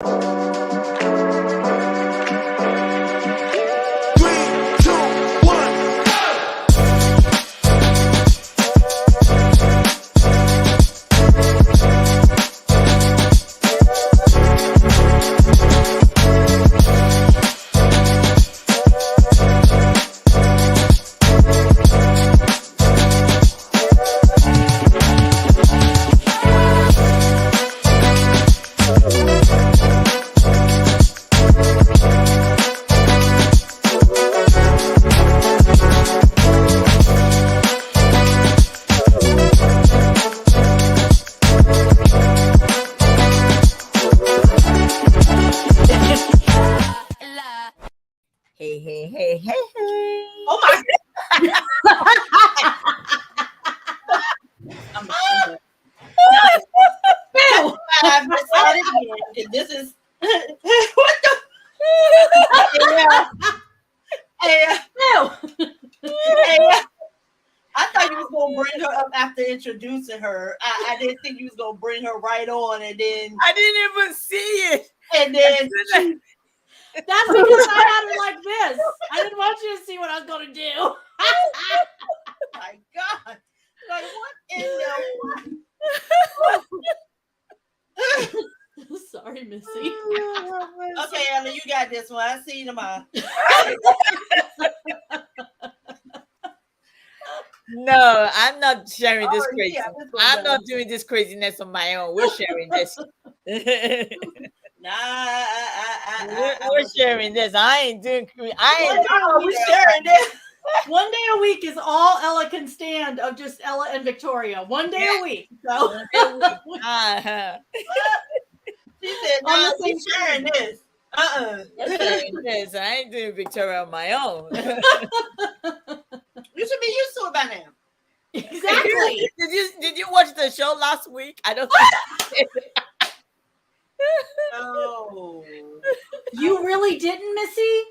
Hey, hey, hey, hey, hey. Oh my God. This is what the hey, I thought you was gonna bring her up after introducing her. I didn't think you was gonna bring her right on, and then I didn't even see it. And then that's because I had it like this. I didn't want you to see what I was gonna do. My God, like what in the? Sorry, Missy. Okay, Ella, you got this one. I'll see you tomorrow. No, I'm not sharing this crazy. Yeah, I'm not doing this craziness on my own. We're sharing this. We're sharing this. I ain't doing. We're sharing this. One day a week is all Ella can stand of just Ella and Victoria. One day a week. So. She said, "No, she's sharing this." This. I ain't doing Victoria on my own. You should be used to it by now. Exactly. Did you watch the show last week? I don't think. Oh, you really didn't, Missy?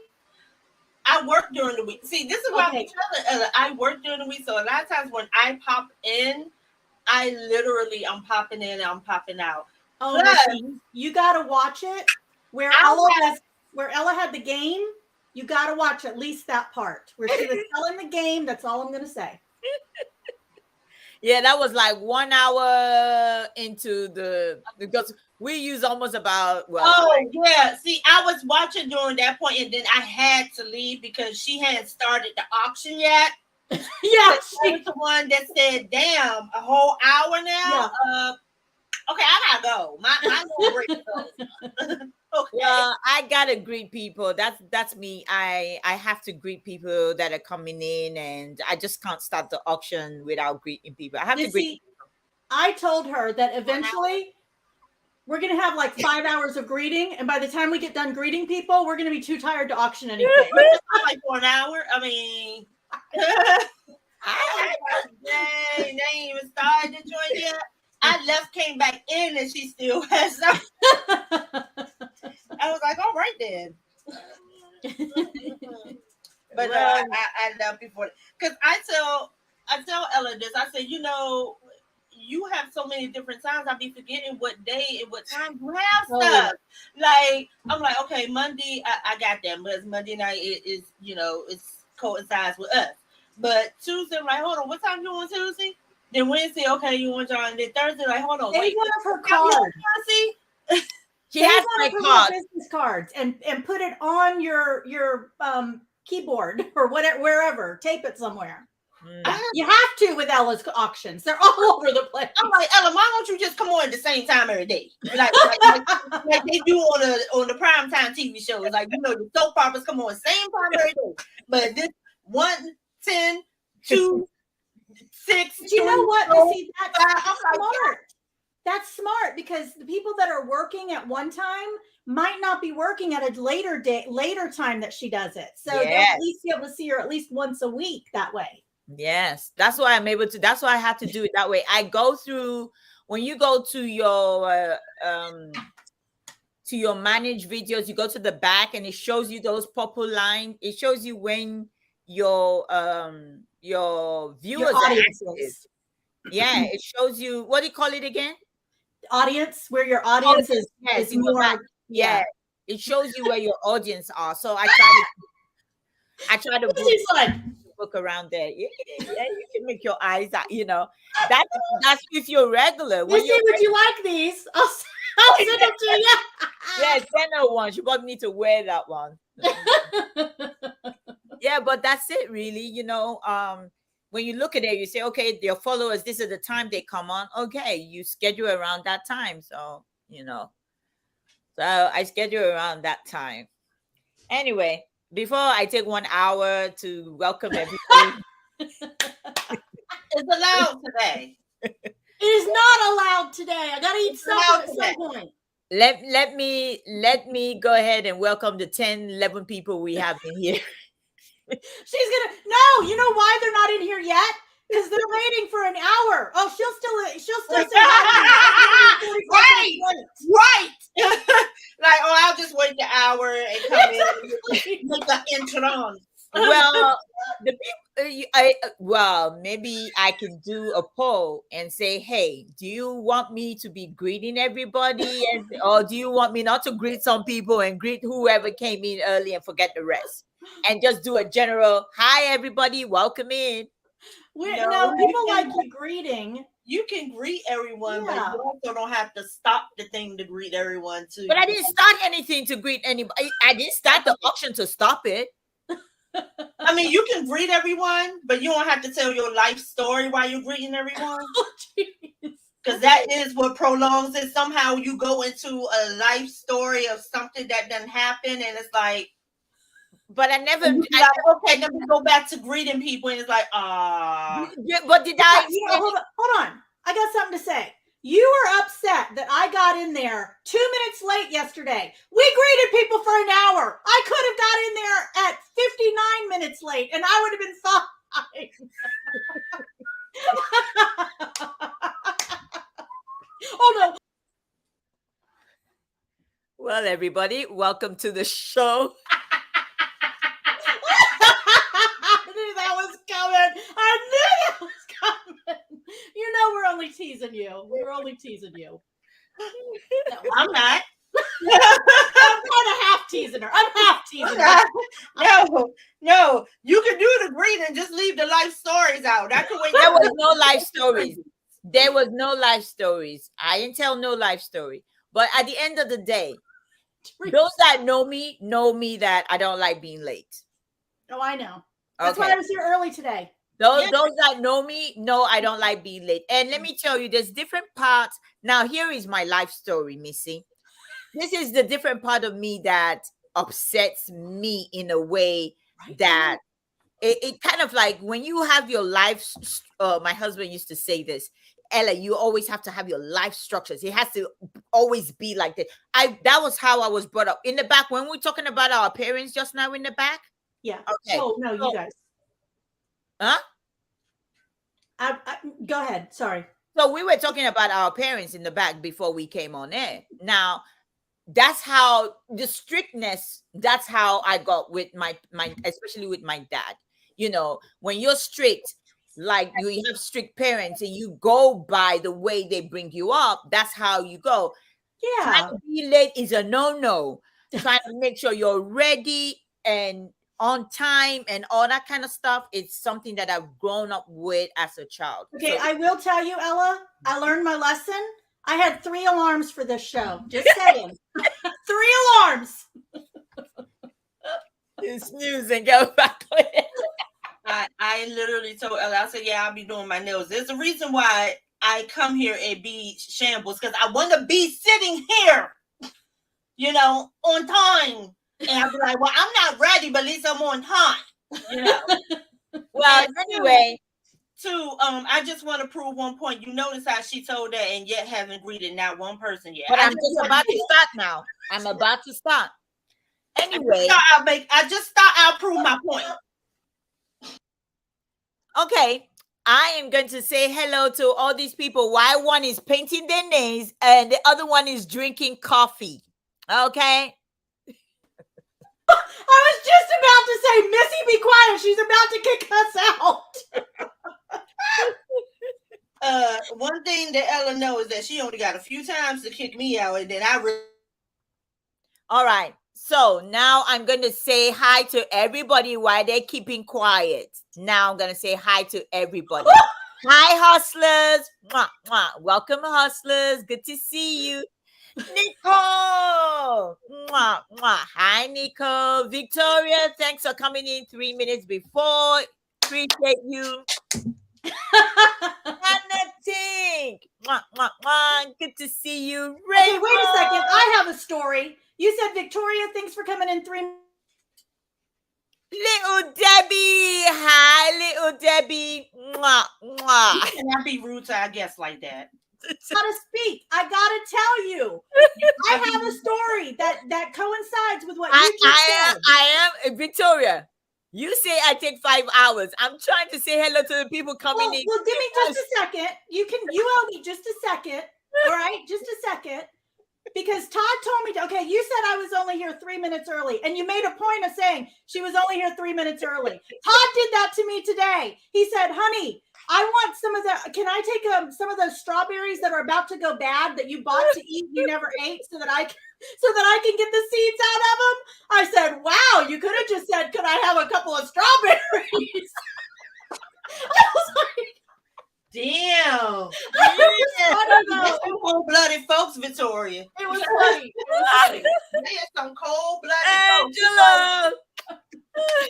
I work during the week. See, this is why I work during the week. So a lot of times when I pop in, I'm popping in and I'm popping out. Oh, Missy, you gotta watch it. Where Ella had the game, you gotta watch at least that part where she was telling the game. That's all I'm gonna say. Yeah, that was like 1 hour into because we use almost about yeah. See, I was watching during that point, and then I had to leave because she hadn't started the auction yet. Yeah, she was the one that said, "Damn, a whole hour now." Yeah. Okay, I gotta go. My little break goes. Okay. Well, I gotta greet people. That's me. I have to greet people that are coming in, and I just can't start the auction without greeting people. I have to greet people. I told her that eventually we're gonna have like 5 hours of greeting, and by the time we get done greeting people, we're gonna be too tired to auction anything. Like for an hour. I mean, they ain't even started to join yet. I left, came back in, and she still has some. I was like, all right then. But I left before, because I tell Ella this. I said, you have so many different times. I be forgetting what day and what time you have stuff. Like I'm like, okay, Monday I got that, because Monday night is it's coincides with us. But Tuesday, I'm like, hold on, what time you on Tuesday? Then Wednesday, okay, you want John. Then Thursday, like, hold on, wait. One of her cards. She has my card. Business cards and put it on your keyboard or whatever, wherever. Tape it somewhere. You have to with Ella's auctions. They're all over the place. I'm like, Ella, why don't you just come on at the same time every day, like they do on the prime time TV shows? Like the soap operas come on same time every day. But this 1, 10, 2, 6. But you know what? Missy, that's smart. That's smart, because the people that are working at one time might not be working at a later time that she does it. So they'll at least be able to see her at least once a week that way. Yes, that's why I'm able to. That's why I have to do it that way. I go through, when you go to your manage videos, you go to the back and it shows you those purple lines. It shows you when your viewers are active. Yeah, it shows you, what do you call it again? Audience, where your audience is more. Yeah. It shows you where your audience are. So I try to book around there. Yeah, you can make your eyes out, that's if you're regular. When you see, would you like these? I'll send them to you. Yeah, send her one. She probably need to wear that one. Yeah, but that's it really, when you look at it, you say, okay, your followers, this is the time they come on. Okay, you schedule around that time. So, so I schedule around that time. Anyway, before I take 1 hour to welcome everybody. It's allowed today. It is not allowed today. I gotta eat something at some point. Let me go ahead and welcome the 10, 11 people we have in here. She's gonna no, you know why they're not in here yet? Because they're waiting for an hour. Oh, she'll still say right. Like, I'll just wait the hour and come in and make the entrance. Well, the people, maybe I can do a poll and say, hey, do you want me to be greeting everybody, or do you want me not to greet some people and greet whoever came in early and forget the rest, and just do a general hi everybody, welcome in? No, people like you greeting. You can greet everyone, but you also don't have to stop the thing to greet everyone too. But I didn't start anything to greet anybody. I didn't start the auction to stop it. I mean, you can greet everyone, but you don't have to tell your life story while you're greeting everyone. Because that is what prolongs it. Somehow you go into a life story of something that doesn't happen, and it's like, but I never. Okay, let me go back to greeting people, and it's like, Yeah, but did I? Hold on. I got something to say. You were upset that I got in there 2 minutes late yesterday. We greeted people for an hour. I could have got in there at 59 minutes late, and I would have been fine. Oh no. Well, everybody, welcome to the show. I knew that was coming. You know we're only teasing you. I'm not. I'm kind of half teasing her. No. You can do the greeting, just leave the life stories out. That could wait. There was no life stories. There was no life stories. I didn't tell no life story. But at the end of the day, those that know me that I don't like being late. Oh, I know. That's why I was here early today. Those that know me know I don't like being late. And let me tell you, there's different parts. Now, here is my life story, Missy. This is the different part of me that upsets me in a way that it kind of like when you have your life. My husband used to say this, Ella, you always have to have your life structures. It has to always be like that. That was how I was brought up. In the back, when we're talking about our parents just now in the back. Yeah. Okay. Oh, no, you guys. Huh? Go ahead. Sorry. So we were talking about our parents in the back before we came on air. Now, that's how the strictness, that's how I got with my especially with my dad. When you're strict, like you have strict parents and you go by the way they bring you up, that's how you go. Yeah. Trying to be late is a no-no. Trying to make sure you're ready and on time and all that kind of stuff. It's something that I've grown up with as a child. Okay, I will tell you, Ella, I learned my lesson. I had 3 alarms for this show. Just saying. 3 alarms. You snooze and go back. I literally told Ella, I said, yeah, I'll be doing my nails. There's a reason why I come here and be shambles, because I want to be sitting here, on time. And I'll be like, well, I'm not ready, but at least I'm on time. Well, anyway. I just want to prove one point. You notice how she told that and yet haven't greeted not one person yet. But I'm just about to start now. I'm about to start. Anyway. I'll prove my point. Okay. I am going to say hello to all these people. While one is painting their nails and the other one is drinking coffee. Okay. I was just about to say, Missy, be quiet. She's about to kick us out. One thing that Ella knows is that she only got a few times to kick me out, and then All right. So now I'm going to say hi to everybody while they're keeping quiet. Now I'm going to say hi to everybody. Hi, hustlers. Mwah, mwah. Welcome, hustlers. Good to see you. Nicole. Mwah, mwah. Hi, Nicole. Victoria, thanks for coming in 3 minutes before. Appreciate you. Anna Tink. Mwah, mwah, mwah. Good to see you. Okay, wait a second. I have a story. You said Victoria, thanks for coming in 3 minutes. Little Debbie. Hi, little Debbie. Mwah, mwah. You cannot be rude to our guests like that. Gotta speak. I gotta tell you. I have a story that coincides with what you just said. I am Victoria. You say I take 5 hours. I'm trying to say hello to the people coming in. Well, give me just a second. You owe me just a second. All right, just a second. Because Todd told me, okay, you said I was only here 3 minutes early, and you made a point of saying she was only here 3 minutes early. Todd did that to me today. He said, honey, I want some of the, can I take some of those strawberries that are about to go bad that you bought to eat, you never ate, so that I can get the seeds out of them? I said, wow, you could have just said, could I have a couple of strawberries? I was like, damn. I don't know. Some cold-blooded folks, Victoria. It was funny. There's some cold-blooded Angela. folks.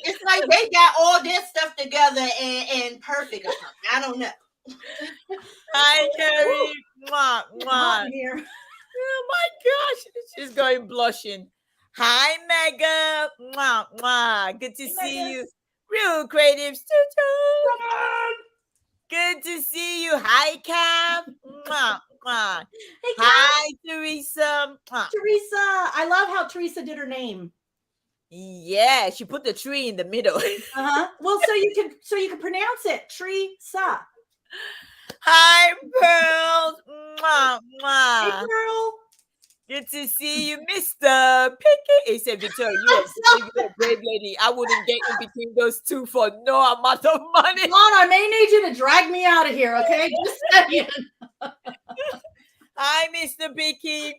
It's like they got all this stuff together and perfect or something. I don't know. Hi, Carrie. Mwah, mwah. Here. Oh my gosh. She's going blushing. Hi, Mega. Mwah, mwah. Good to see you. Real Creative Studio. Good to see you. Hi, Cam. Mwah, mwah. Hey, Cam. Hi, Teresa. Mwah. Teresa. I love how Teresa did her name. Yeah, she put the tree in the middle. Uh-huh. Well, so you can pronounce it. Teresa. Hi, Pearl. Mwah, mwah. Hey, girl. Good to see you, Mr. Pickett. He said, Victoria, you're a brave lady. I wouldn't get in between those two for no amount of money. Come on, I may need you to drag me out of here, okay? Just saying. Hi, Mr. Pickett.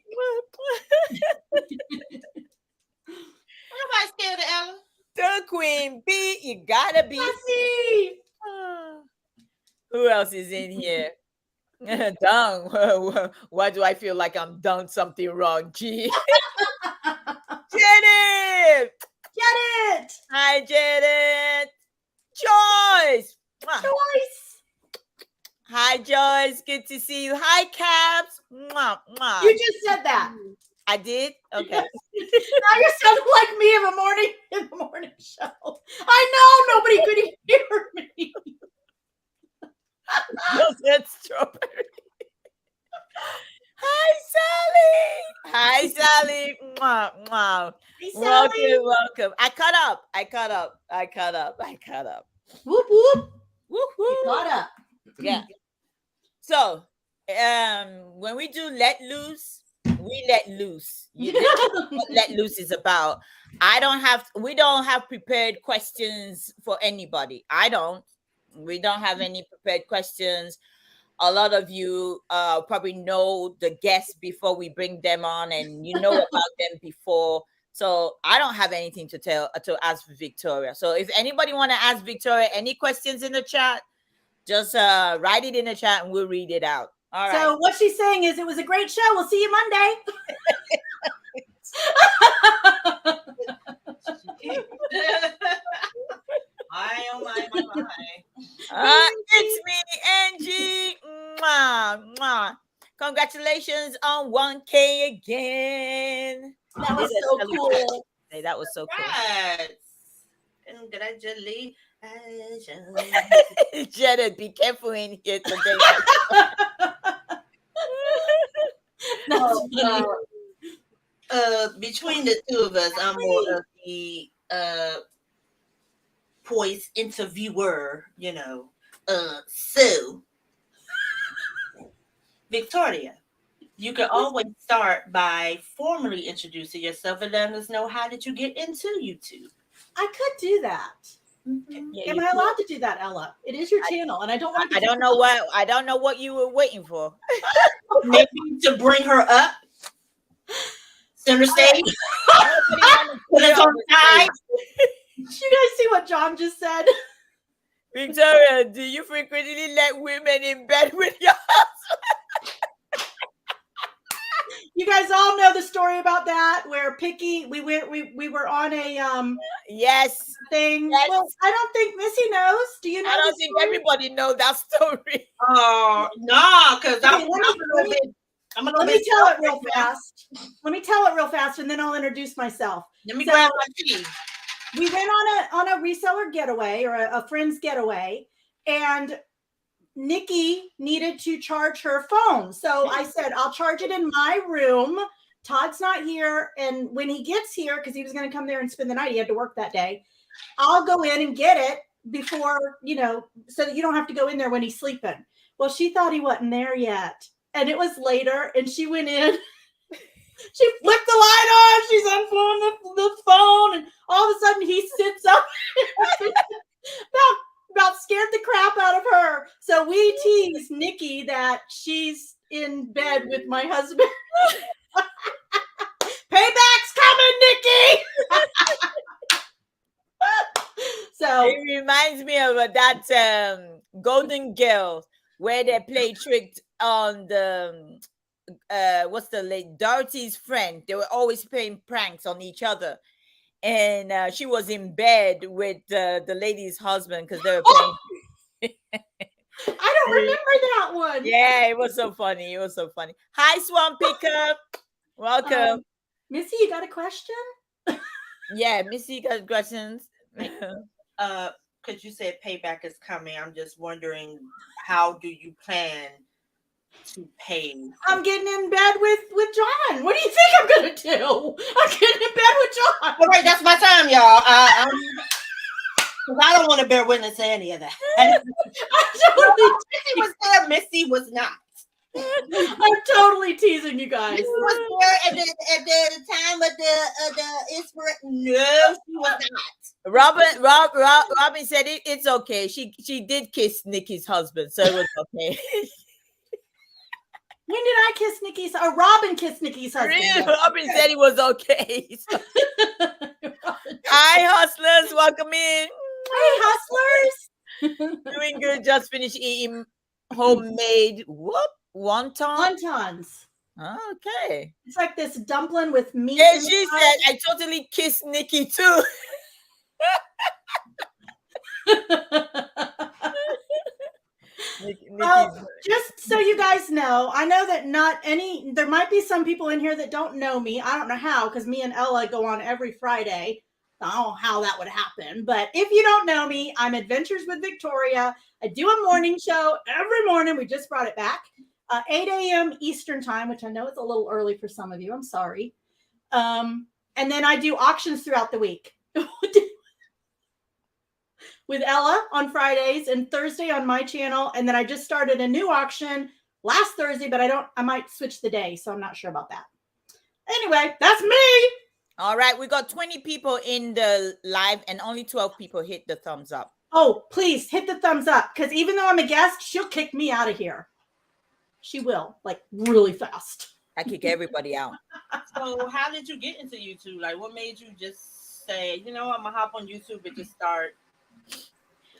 Nobody's scared of Ella. The Queen Bee, you gotta be. Who else is in here? Done. Why do I feel like I'm done something wrong? Gee. Janet. Get it. Hi, Janet. Joyce. Joyce. Hi, Joyce. Good to see you. Hi, Cabs. Mwah, mwah. You just said that. I did? Okay. Now you're sounding like me in the morning show. I know nobody could hear me. That's strawberry. Hi, Sally. Hi, Sally. Mwah, mwah. Hey, Sally. Welcome. I caught up. Whoop, whoop. Whoop, whoop. You caught up. Yeah. So, when we do let loose, we let loose. This is what let loose is about. We don't have prepared questions for anybody. We don't have any prepared questions. A lot of you probably know the guests before we bring them on, and you know about them before. So I don't have anything to ask Victoria. So if anybody want to ask Victoria any questions in the chat, just write it in the chat and we'll read it out. All right. So what she's saying is it was a great show. We'll see you Monday. Oh my. It's me, Angie. Mwah, mwah. Congratulations on 1K again. That was so cool. Hey, that was so cool. Congratulations. Janet, be careful in here today. Between the two of us, I'm more of the poised interviewer, So, Victoria, you can always start by formally introducing yourself and letting us know how did you get into YouTube. I could do that. Mm-hmm. Yeah, am I allowed to do that, Ella? It is your channel, and I don't want to. I don't know what you were waiting for. Maybe to bring her up. Center stage. Nobody wanna Put sit us on on the the side. Did you guys see what John just said? Victoria, do you frequently let women in bed with your You guys all know the story about that, where Picky, we were on a Yes. thing. Yes. Well, I don't think Missy knows. Do you know? I don't the think story? everybody know that story. Oh no, because Okay, I'm a little bit. Let me tell it real fast. Let me tell it real fast, and then I'll introduce myself. Let me So, grab my tea. we went on a reseller getaway, or a friend's getaway, and Nikki needed to charge her phone. So I said, I'll charge it in my room. Todd's not here. And when he gets here, because he was going to come there and spend the night, he had to work that day, I'll go in and get it before, so that you don't have to go in there when he's sleeping. Well, she thought he wasn't there yet. And it was later, and she went in. She flipped the light on. She's unplugging the phone. And all of a sudden, he sits up. About scared the crap out of her. So we tease Nikki that she's in bed with my husband. Payback's coming, Nikki. So it reminds me of that Golden Girls where they play tricked on the what's the late Dorothy's friend. They were always playing pranks on each other. And she was in bed with the lady's husband because they were playing. I don't remember that one. Yeah, it was so funny. It was so funny. Hi, Swamp Pickup. Welcome. Missy, you got a question? Yeah, Missy got questions. Because you said payback is coming. I'm just wondering, how do you plan to pay? I'm getting in bed with John. What do you think I'm gonna do? I'm getting in bed with John. All right, that's my time, y'all. Because I don't want to bear witness to any of that. Missy was there. Missy was not. I'm totally teasing you guys. She was there at the time of the inspiration. No, she was not. Robin said it's okay. She did kiss Nikki's husband, so it was okay. When did I kiss Nikki's? Or Robin kissed Nikki's husband. Really? Robin said it was okay. So. Hi, hustlers. Welcome in. Hey, hustlers. Doing good. Just finished eating homemade wontons. Okay. It's like this dumpling with meat. And she said, I totally kissed Nikki too. Just so you guys know, I know that there might be some people in here that don't know me. I don't know how, because me and Ella go on every Friday. I don't know how that would happen. But if you don't know me, I'm Adventures with Victoria. I do a morning show every morning. We just brought it back. 8 a.m. Eastern time, which I know it's a little early for some of you. I'm sorry. And then I do auctions throughout the week. With Ella on Fridays and Thursday on my channel. And then I just started a new auction last Thursday, but I might switch the day. So I'm not sure about that. Anyway, that's me. All right. We got 20 people in the live and only 12 people hit the thumbs up. Oh, please hit the thumbs up. Because even though I'm a guest, she'll kick me out of here. She will, like really fast. I kick everybody out. So how did you get into YouTube? Like what made you just say, I'm going to hop on YouTube and just start?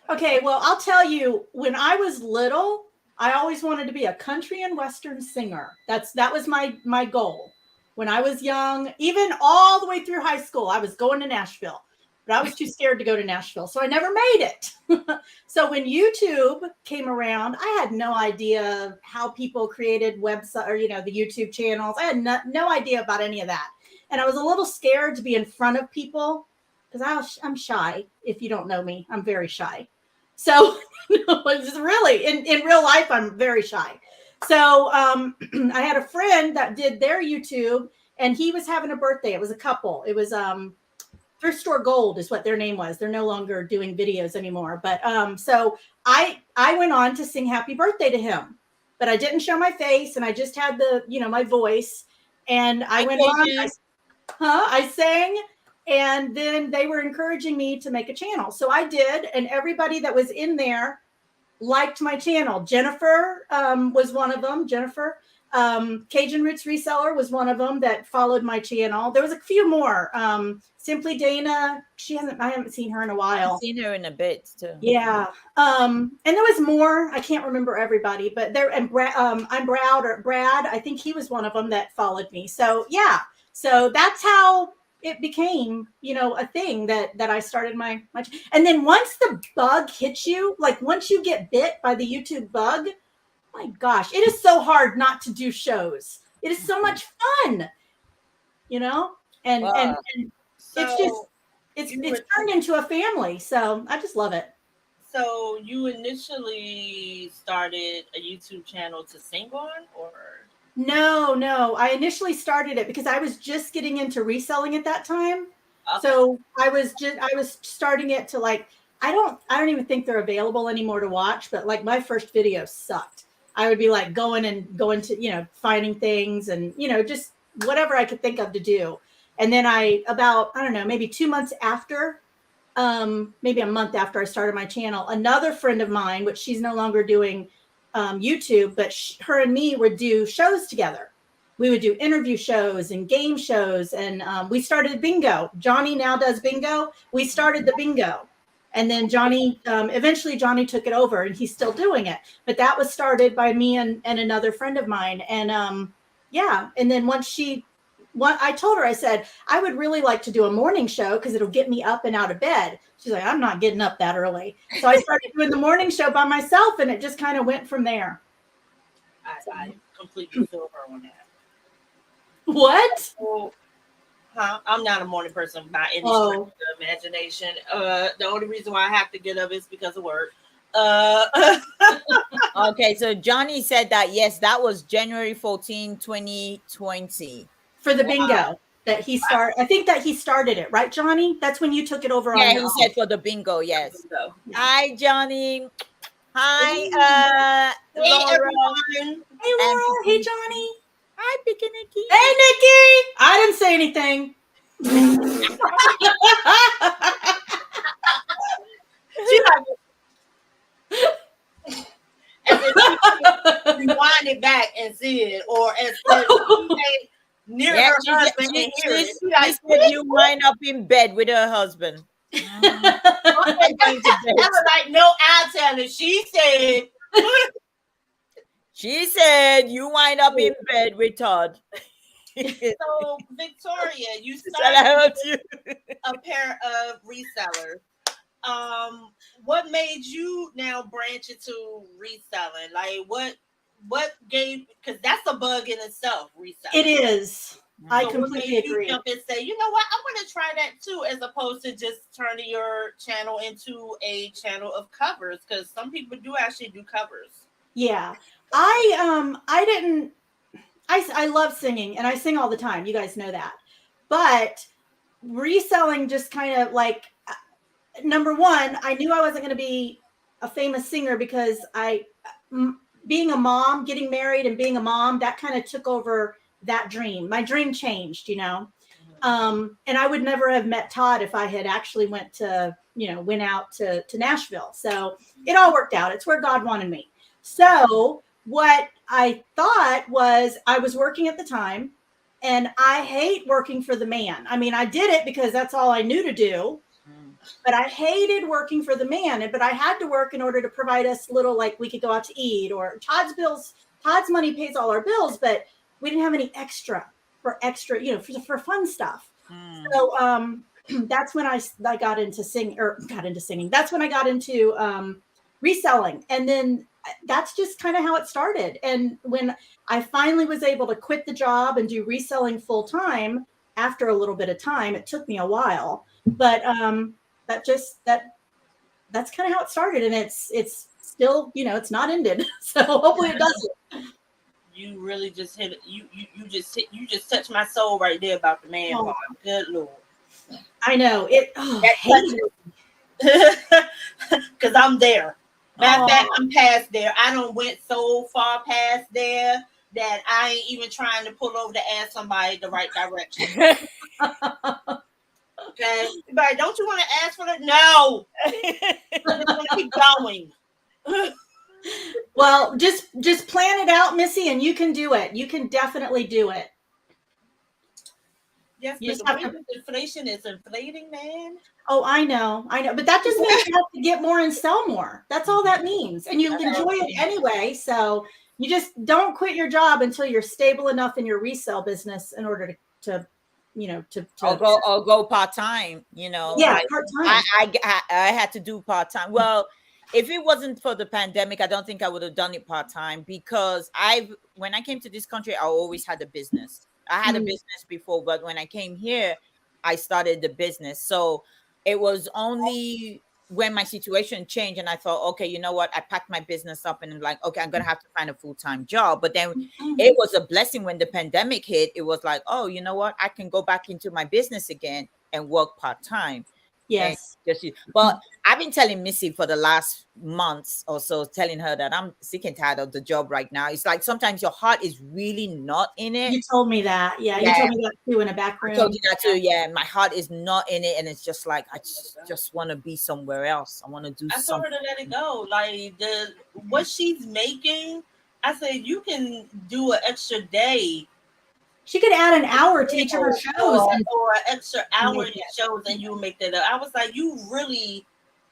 Okay, well, I'll tell you, when I was little, I always wanted to be a country and western singer. That was my goal. When I was young, even all the way through high school, I was going to Nashville, but I was too scared to go to Nashville, so I never made it. So when YouTube came around, I had no idea how people created website or the YouTube channels. I had no idea about any of that, and I was a little scared to be in front of people. Because I'm shy. If you don't know me, I'm very shy. So it's really in real life, I'm very shy. So I had a friend that did their YouTube, and he was having a birthday. It was a couple. It was Thrift Store Gold is what their name was. They're no longer doing videos anymore. But so I went on to sing happy birthday to him, but I didn't show my face, and I just had my voice, and I went on. I sang. And then they were encouraging me to make a channel. So I did. And everybody that was in there liked my channel. Jennifer was one of them. Jennifer. Cajun Roots Reseller was one of them that followed my channel. There was a few more. Simply Dana, I haven't seen her in a while. I've seen her in a bit too. Yeah. And there was more. I can't remember everybody, but I'm Brad, I think he was one of them that followed me. So yeah. So that's how it became, a thing that I started my, and then once the bug hits you, like once you get bit by the YouTube bug, my gosh, it is so hard not to do shows. It is so much fun, and so it's turned into a family. So I just love it. So you initially started a YouTube channel to sing on, or? No. I initially started it because I was just getting into reselling at that time. Okay. So I was starting it to like, I don't even think they're available anymore to watch, but like my first video sucked. I would be like going to, finding things and, just whatever I could think of to do. And then I don't know, maybe 2 months after, maybe a month after I started my channel, another friend of mine, which she's no longer doing YouTube, but her and me would do shows together. We would do interview shows and game shows. And we started bingo. Johnny now does bingo. We started the bingo. And then Johnny, eventually Johnny took it over and he's still doing it. But that was started by me and another friend of mine. And yeah. And then I told her, I said, I would really like to do a morning show because it'll get me up and out of bed. She's like, I'm not getting up that early. So I started doing the morning show by myself and it just kind of went from there. I completely feel her on that. What? I'm not a morning person by any stretch of the imagination. The only reason why I have to get up is because of work. Okay, so Johnny said that, yes, that was January 14, 2020. For the bingo that he started. I think that he started it, right, Johnny? That's when you took it over. Yeah, he said for the bingo, yes. Yeah. Hi, Johnny. Hi, Laura. Everyone. Hey, Laura. Hey, Johnny. Hi, Picky Nikki. Hey, Nikki. I didn't say anything. She rewind it back and see it, or as near her husband and hear it. She said you wind up in bed with her husband. That was like no eye telling. She said you wind up in bed with Todd. So Victoria, you started a pair of resellers. What made you now branch into reselling? Like what gave, because that's a bug in itself, reselling. It is. I completely agree. You jump and say, you know what, I want to try that too, as opposed to just turning your channel into a channel of covers, because some people do actually do covers. Yeah. I love singing and I sing all the time. You guys know that. But reselling just kind of like, number one, I knew I wasn't going to be a famous singer because being a mom, getting married and being a mom, that kind of took over that dream. My dream changed, and I would never have met Todd if I had actually went out to Nashville. So it all worked out. It's where God wanted me. So what I thought was, I was working at the time and I hate working for the man. I mean, I did it because that's all I knew to do. But I hated working for the man, but I had to work in order to provide us little, like we could go out to eat, or Todd's money pays all our bills, but we didn't have any extra, for fun stuff. So that's when I got into singing. That's when I got into reselling. And then that's just kind of how it started. And when I finally was able to quit the job and do reselling full time after a little bit of time, it took me a while, but that's kind of how it started, and it's still, it's not ended. So hopefully it doesn't. You really just hit it. You just touched my soul right there about the man part. Good Lord. I know it. Because I'm there. Matter of fact, I'm past there. I don't went so far past there that I ain't even trying to pull over to ask somebody the right direction. Okay, but don't you want to ask for it? No. Keep going. Well, just plan it out, Missy, and you can do it. You can definitely do it. Yes, You but just the have rate to. of inflation is inflating, man. Oh, I know, but that just means you have to get more and sell more. That's all that means, and you enjoy it anyway. So you just don't quit your job until you're stable enough in your resale business in order to or go part-time, you know. yeah, Like part time. I had to do part-time. Well, if it wasn't for the pandemic, I don't think I would have done it part-time, because when I came to this country, I always had a business. I had a business before, but when I came here, I started the business. So it was only when my situation changed and I thought, okay, you know what? I packed my business up and I'm like, okay, I'm gonna have to find a full-time job. But then it was a blessing when the pandemic hit. It was like, oh, you know what? I can go back into my business again and work part-time. And Yes. but I've been telling Missy for the last months or so, telling her that I'm sick and tired of the job right now. It's like sometimes your heart is really not in it. You told me that. Yeah, you told me that too in a back room. I told you that too. Yeah, my heart is not in it, and it's just like I just want to be somewhere else. I want to do I told something. her to let it go. Like what she's making, I said you can do an extra day. She could add an hour to each of her shows or an extra hour in shows, and you make that up. I was like, you really,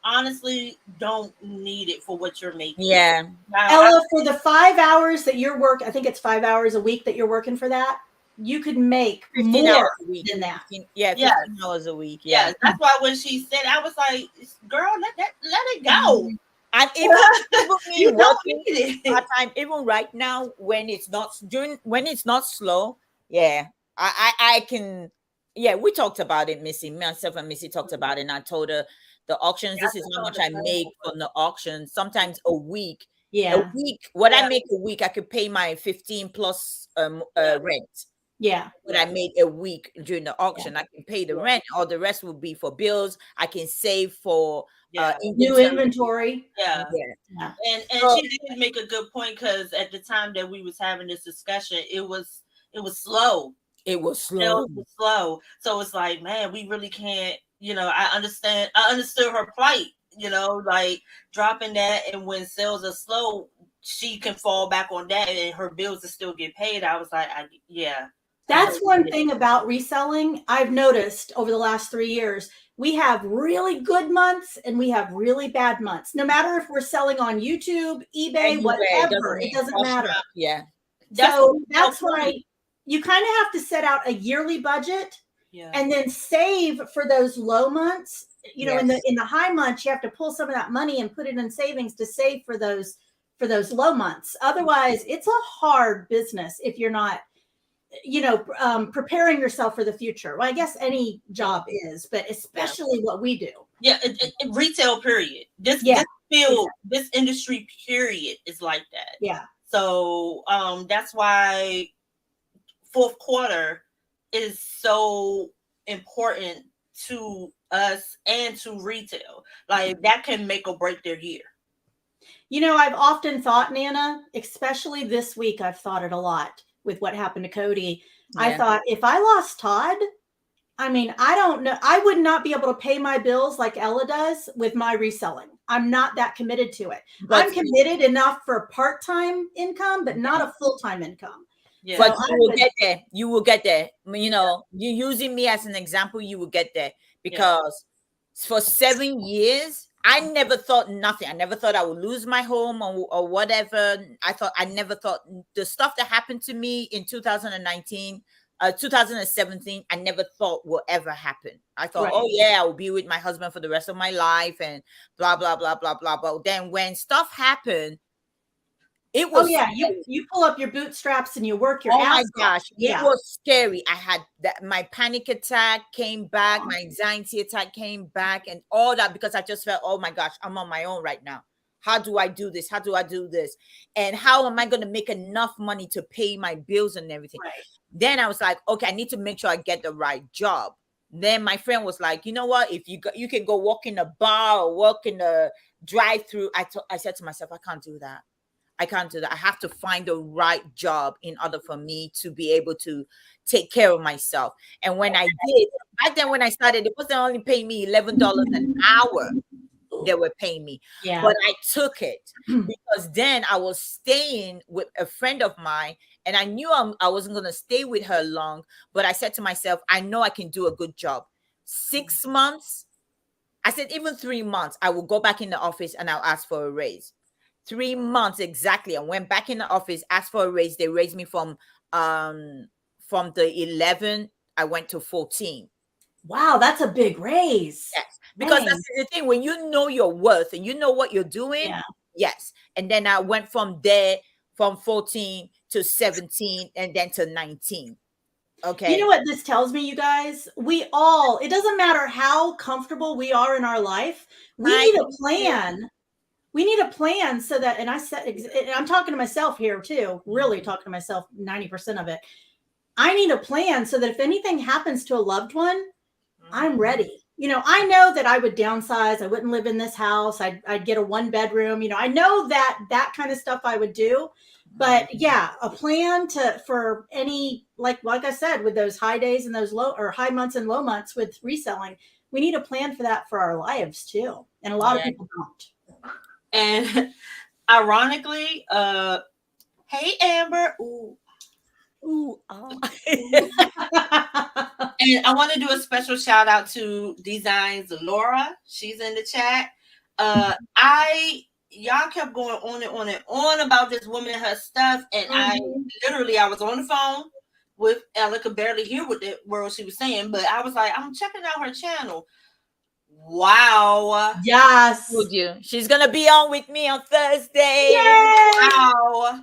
honestly, don't need it for what you're making. Yeah. Now, Ella, for the 5 hours that you're I think it's 5 hours a week that you're working for that, you could make 15 more hours a week. than that. 15 hours a week. Yeah. Yes, that's why when she said, I was like, girl, let it go. And even You me don't working need it. part-time, even right now, when it's not slow, yeah, I can. Yeah, we talked about it, Missy. Myself and Missy talked about it, and I told her the auctions. This is how much I make from the auction. Sometimes a week. Yeah. A week. What I make a week, I could pay my 15 plus rent. Yeah. What I made a week during the auction, I can pay the rent. All the rest will be for bills. I can save for new inventory. Yeah. And So, she did make a good point, because at the time that we was having this discussion, it was slow. It was slow. It was slow. So it's like, man, we really can't, I understood her plight, like dropping that, and when sales are slow, she can fall back on that and her bills will still get paid. I was like, yeah. That's one thing about reselling I've noticed over the last 3 years. We have really good months and we have really bad months. No matter if we're selling on YouTube, eBay, whatever, it doesn't matter. Yeah. So that's why you kind of have to set out a yearly budget and then save for those low months. In the high months, you have to pull some of that money and put it in savings to save for those low months. Otherwise, it's a hard business if you're not preparing yourself for the future. Well, I guess any job is, but especially what we do. Yeah, retail period. This field, this industry period is like that. Yeah. So that's why fourth quarter is so important to us and to retail. Like that can make or break their year. I've often thought, Nana, especially this week, I've thought it a lot with what happened to Cody. Yeah. I thought, if I lost Todd, I mean, I don't know. I would not be able to pay my bills like Ella does with my reselling. I'm not that committed to it. I'm committed enough for part-time income, but not a full-time income. Yeah. But you will get there. You will get there. You're using me as an example. You will get there, because for 7 years, I never thought nothing. I never thought I would lose my home or whatever. I never thought the stuff that happened to me in 2019, 2017, I never thought will ever happen. I thought, oh yeah, I will be with my husband for the rest of my life and blah, blah, blah, blah, blah. But then when stuff happened, it was you pull up your bootstraps and you work your ass off. Gosh, it was scary. I had my panic attack came back, my anxiety attack came back, and all that, because I just felt, oh my gosh, I'm on my own right now. How do I do this? How do I do this? And how am I going to make enough money to pay my bills and everything? Right. Then I was like, okay, I need to make sure I get the right job. Then my friend was like, you know what? If you can go walk in a bar or walk in a drive-through. I said to myself, I can't do that. I can't do that. I have to find the right job in order for me to be able to take care of myself. And when I did, back then when I started, it wasn't only paying me $11 an hour. they were paying me. Yeah. But I took it because then I was staying with a friend of mine, and I knew I wasn't going to stay with her long. But I said to myself, I know I can do a good job. 6 months, I said, even 3 months, I will go back in the office and I'll ask for a raise. 3 months exactly. I went back in the office, asked for a raise. They raised me from the 11, I went to 14. Wow, that's a big raise. Yes, because Dang. that's the thing. When you know your worth and you know what you're doing, Yeah. yes. And then I went from there, from 14 to 17, and then to 19. Okay. You know what this tells me, you guys? It doesn't matter how comfortable we are in our life, we need a plan. We need a plan so that, and I'm talking to myself here too, really talking to myself 90% of it. I need a plan so that if anything happens to a loved one, I'm ready. I know that I would downsize. I wouldn't live in this house. I'd get a 1-bedroom. I know that kind of stuff I would do. But yeah, a plan for any, like I said, with those high days and those low or high months and low months with reselling, we need a plan for that for our lives too. And a lot of people don't. And ironically, hey Amber, ooh, Oh. And I want to do a special shout out to Designs Laura. She's in the chat. Y'all kept going on and on and on about this woman and her stuff, and I was on the phone with Ella, could barely hear what the world she was saying, but I was like, I'm checking out her channel. Wow. Yes. Would you? She's gonna be on with me on Thursday. Yay! Wow.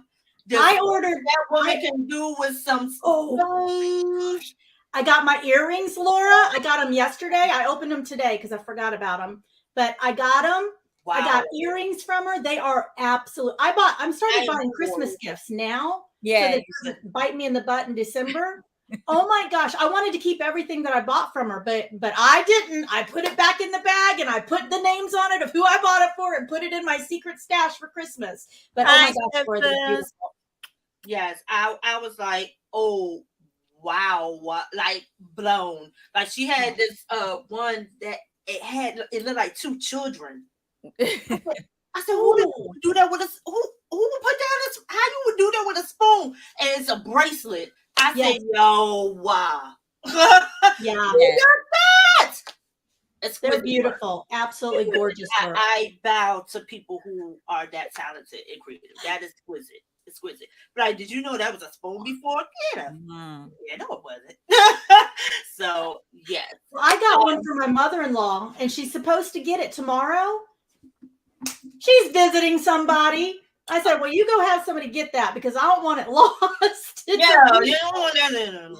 I ordered that woman can do with some stones. I got my earrings, Laura. I got them yesterday. I opened them today because I forgot about them. But I got them. Wow. I got earrings from her. They are absolute. I'm starting buying Christmas gifts now. Yeah. So that it doesn't bite me in the butt in December. Oh my gosh. I wanted to keep everything that I bought from her, but I didn't. I put it back in the bag and I put the names on it of who I bought it for and put it in my secret stash for Christmas. But oh my gosh, Laura, they're beautiful. Yes. I was like, oh wow, like blown. Like she had this one that it looked like 2 children. I said, who would do that with a who would put that how you would do that with a spoon? And it's a bracelet. I said, yo, wow. Yeah. You got that. They're beautiful. Absolutely gorgeous work. I bow to people who are that talented and creative. That is exquisite. But did you know that was a spoon before? Yeah. Yeah, no, it wasn't. So, yes. Well, I got one for my mother-in-law, and she's supposed to get it tomorrow. She's visiting somebody. I said, well, you go have somebody get that because I don't want it lost. Yeah, you don't want that.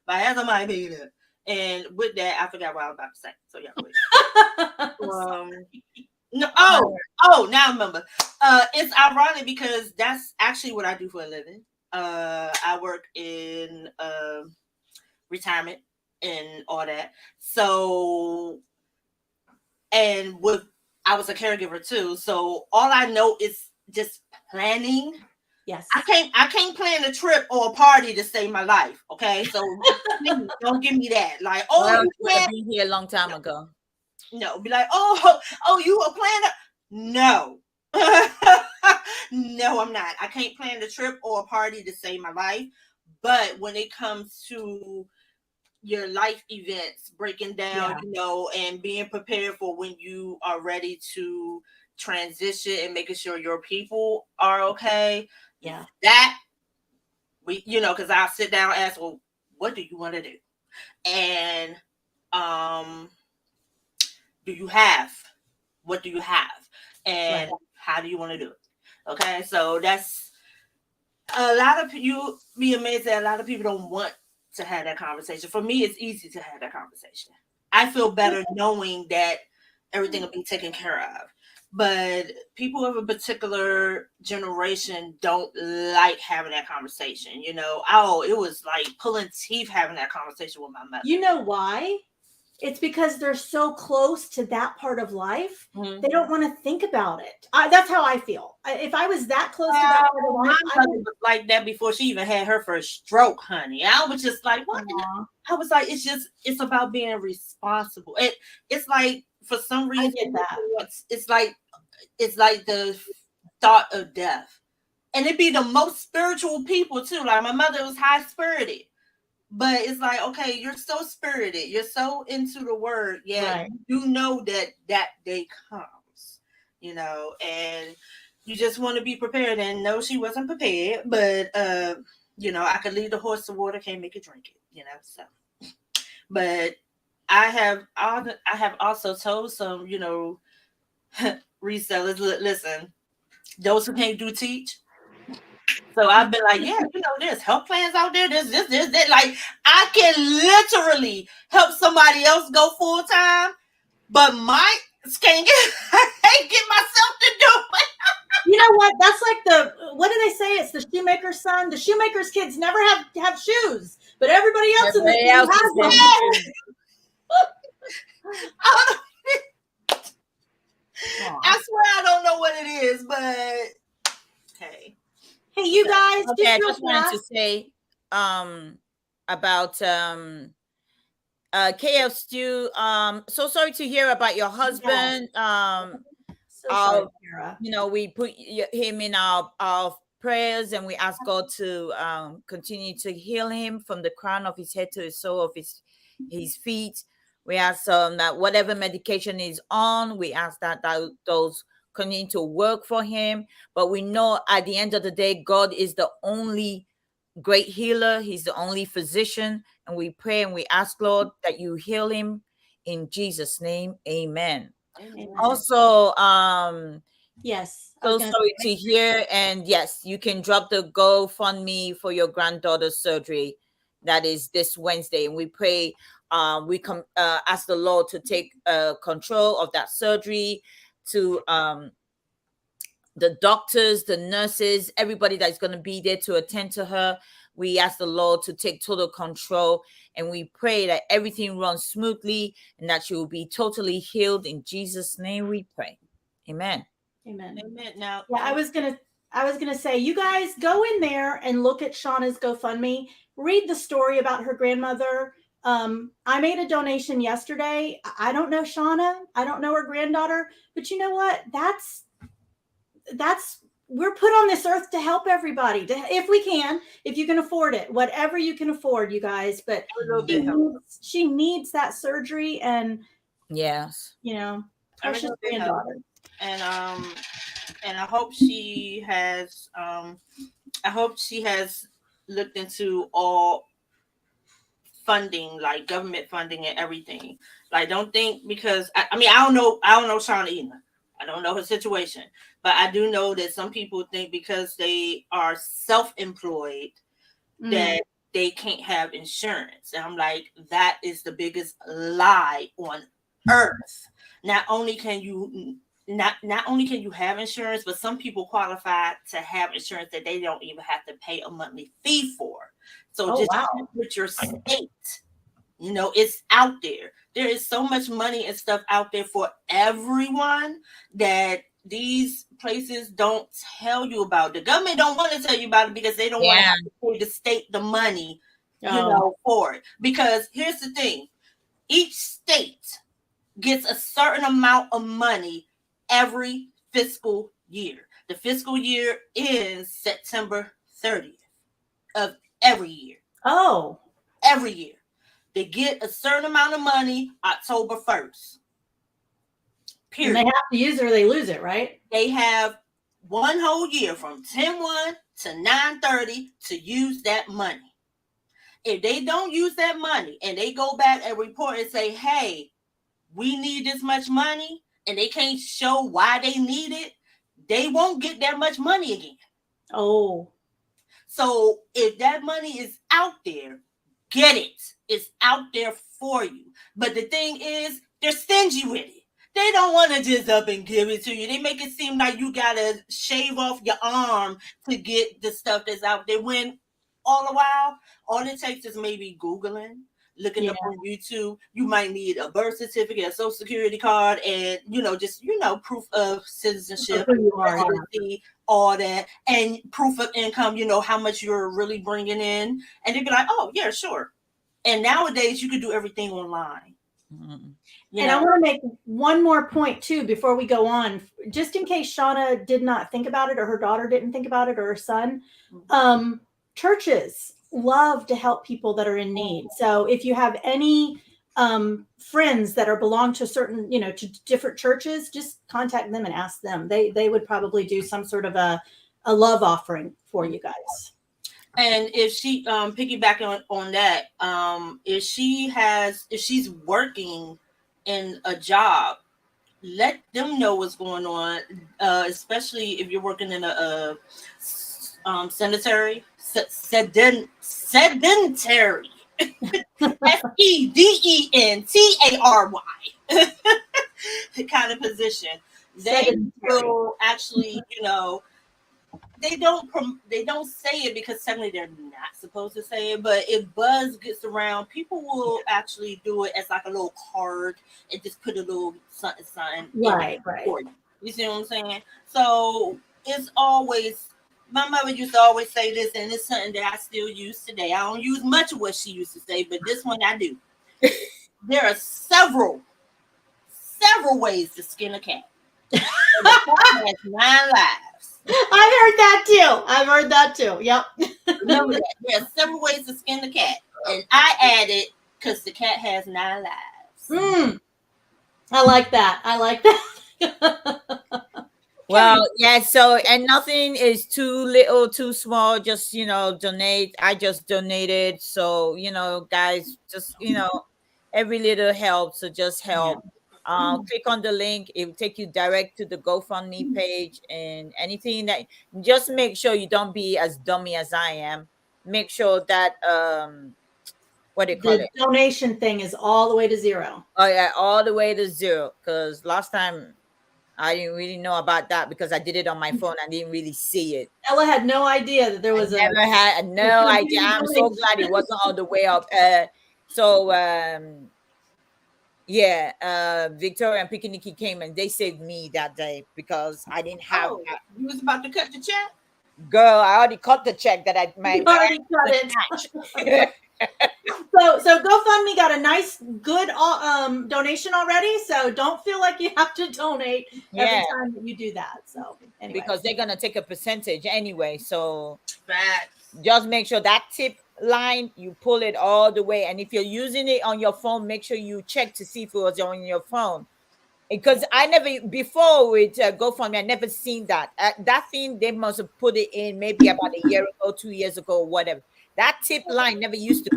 But as I might be there. And with that, I forgot what I was about to say. So, yeah. No, now I remember. It's ironic because that's actually what I do for a living. I work in retirement and all that. So, and I was a caregiver too. So all I know is just planning. Yes. I can't plan a trip or a party to save my life. Okay. So don't give me that. Like, you planned been here a long time ago. No, be like, oh, you a planner? No. No, I'm not. I can't plan a trip or a party to save my life. But when it comes to your life events, breaking down, and being prepared for when you are ready to transition and making sure your people are okay. Yeah. That because I'll sit down and ask, well, what do you want to do? And what do you have? And how do you want to do it? Okay, so that's a lot of you be amazed that a lot of people don't want to have that conversation. For me, it's easy to have that conversation. I feel better knowing that everything will be taken care of. But people of a particular generation don't like having that conversation. It was like pulling teeth having that conversation with my mother. You know why? It's because they're so close to that part of life. Mm-hmm. They don't want to think about it. That's how I feel. If I was that close to that part of life, my mother was like that before she even had her first stroke, honey. I was just like, what? I was like, it's about being responsible. It's like for some reason, I get that. it's like the thought of death. And it be the most spiritual people too. Like my mother was high spirited. But it's like, okay, you're so spirited, you're so into the word, yet you know that day comes, and you just want to be prepared. And no, she wasn't prepared, but I could lead the horse to water, can't make it drink it, so. But I have also told some, resellers, listen, those who can't do teach. So I've been like, yeah, there's health plans out there. There's this, that. Like, I can literally help somebody else go full time, but my can't get myself to do it. You know what? That's like what do they say? It's the shoemaker's son. The shoemaker's kids never have shoes, but everybody else in the team has them. I swear I don't know what it is, but hey. Hey, you guys. Okay, I just wanted to say about KF Stew. So sorry to hear about your husband. So sorry, Kara. We put him in our prayers, and we ask God to continue to heal him from the crown of his head to the sole of his feet. We ask that whatever medication is on, we ask that those continue to work for him. But we know at the end of the day, God is the only great healer. He's the only physician. And we pray and we ask, Lord, that you heal him in Jesus' name. Amen. Amen. Also, yes. So sorry to hear. And yes, you can drop the GoFundMe for your granddaughter's surgery. That is this Wednesday. And we pray, we ask the Lord to take control of that surgery, to the doctors, the nurses, everybody that's going to be there to attend to her. We ask the Lord to take total control, and we pray that everything runs smoothly and that she will be totally healed. In Jesus' name we pray. Amen. Amen. Amen. Now, yeah, I was gonna say, you guys go in there and look at Shauna's GoFundMe. Read the story about her grandmother. I made a donation yesterday. I don't know Shauna. I don't know her granddaughter, but you know what? That's we're put on this earth to help everybody, if we can, if you can afford it, whatever you can afford, you guys. But she needs that surgery, and yes, precious granddaughter. And I hope she has looked into all funding, like government funding and everything. Like, don't think because I don't know Shauna either. I don't know her situation, but I do know that some people think because they are self-employed that they can't have insurance. And I'm like, that is the biggest lie on earth. Not only can you have insurance, but some people qualify to have insurance that they don't even have to pay a monthly fee for. So with your state, it's out there. There is so much money and stuff out there for everyone that these places don't tell you about. The government don't want to tell you about it because they don't want to have to pay the state the money, for it. Because here's the thing. Each state gets a certain amount of money every fiscal year. The fiscal year ends September 30th of every year. Oh. Every year. They get a certain amount of money October 1st. Period. And they have to use it or they lose it, right? They have one whole year from 10/1 to 9/30 to use that money. If they don't use that money and they go back and report and say, hey, we need this much money, and they can't show why they need it, they won't get that much money again. Oh. So if that money is out there, get it. It's out there for you. But the thing is, they're stingy with it. They don't want to just up and give it to you. They make it seem like you got to shave off your arm to get the stuff that's out there. When all the while, all it takes is maybe Googling, looking up on YouTube. You might need a birth certificate, a social security card, and, just, proof of citizenship, residency, all that, and proof of income, how much you're really bringing in. And they'd be like, oh, yeah, sure. And nowadays, you can do everything online. Mhm. And I want to make one more point too before we go on, just in case Shauna did not think about it, or her daughter didn't think about it, or her son. Churches love to help people that are in need. So if you have any friends that are belong to certain, to different churches, just contact them and ask them. They would probably do some sort of a love offering for you guys. And if she piggybacking on that, if she's working in a job, let them know what's going on, especially if you're working in a sedentary SEDENTARY kind of position. They will actually, they don't say it because technically they're not supposed to say it, but if buzz gets around, people will actually do it as like a little card and just put a little something right. for you. You see what I'm saying? So it's always, my mother used to always say this, and it's something that I still use today. I don't use much of what she used to say, but this one I do. There are several ways to skin a cat. The cat has 9 lives. I've heard that too. Yep. Remember that. There are several ways to skin the cat. And I added because the cat has 9 lives. I like that. Well, yeah. So, and nothing is too little, too small. Just, donate. I just donated. So, guys, just, every little helps. So just help. Click on the link. It will take you direct to the GoFundMe page, and anything that, just make sure you don't be as dummy as I am. Make sure that what do you call it? The donation thing is all the way to 0. Oh yeah, all the way to 0. Because last time I didn't really know about that because I did it on my phone. I didn't really see it. Ella had no idea that there was never had no idea. I'm so glad it wasn't all the way up. Victoria and Pikiniki came and they saved me that day because I didn't have that. You was about to cut the check? Girl, I already cut the check that already cut it. So GoFundMe got a nice, good donation already. So don't feel like you have to donate every time that you do that. So anyway, because they're gonna take a percentage anyway. So facts. Just make sure that tip line you pull it all the way. And if you're using it on your phone, make sure you check to see if it was on your phone. Because I never before with GoFundMe, I never seen that. That thing they must have put it in maybe about a year ago, 2 years ago, whatever. That tip line never used to.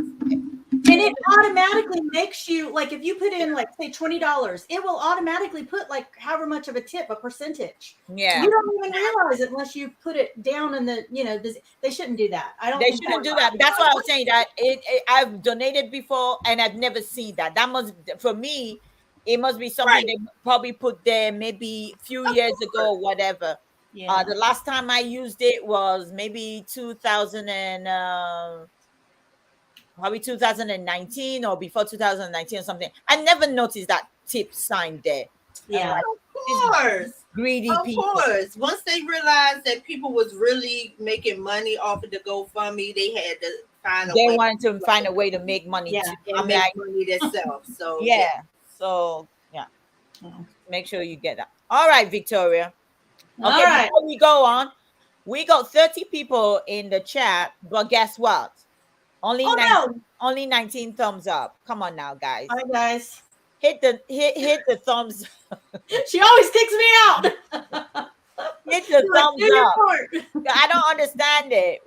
And it automatically makes you, like, if you put in, like, say $20, it will automatically put like however much of a tip, a percentage. Yeah, you don't even realize it unless you put it down in the, they shouldn't do that. They shouldn't do that. That's why I was saying that I've donated before and I've never seen that. That must, for me, it must be something they probably put there maybe a few years ago or whatever. Yeah. The last time I used it was maybe 2000 and probably 2019 or before 2019 or something. I never noticed that tip sign there. Yeah, of course. Greedy people. Of course. Once they realized that people was really making money off of the GoFundMe, they had to find a way. They wanted to find a way to make money too. And make money themselves. So So make sure you get that. All right, Victoria. Okay, all right. before we go on, we got 30 people in the chat, but guess what? Only 19 thumbs up. Come on now, guys. All right, guys. Hit the thumbs. She always kicks me out. Hit the thumbs up. I don't understand it.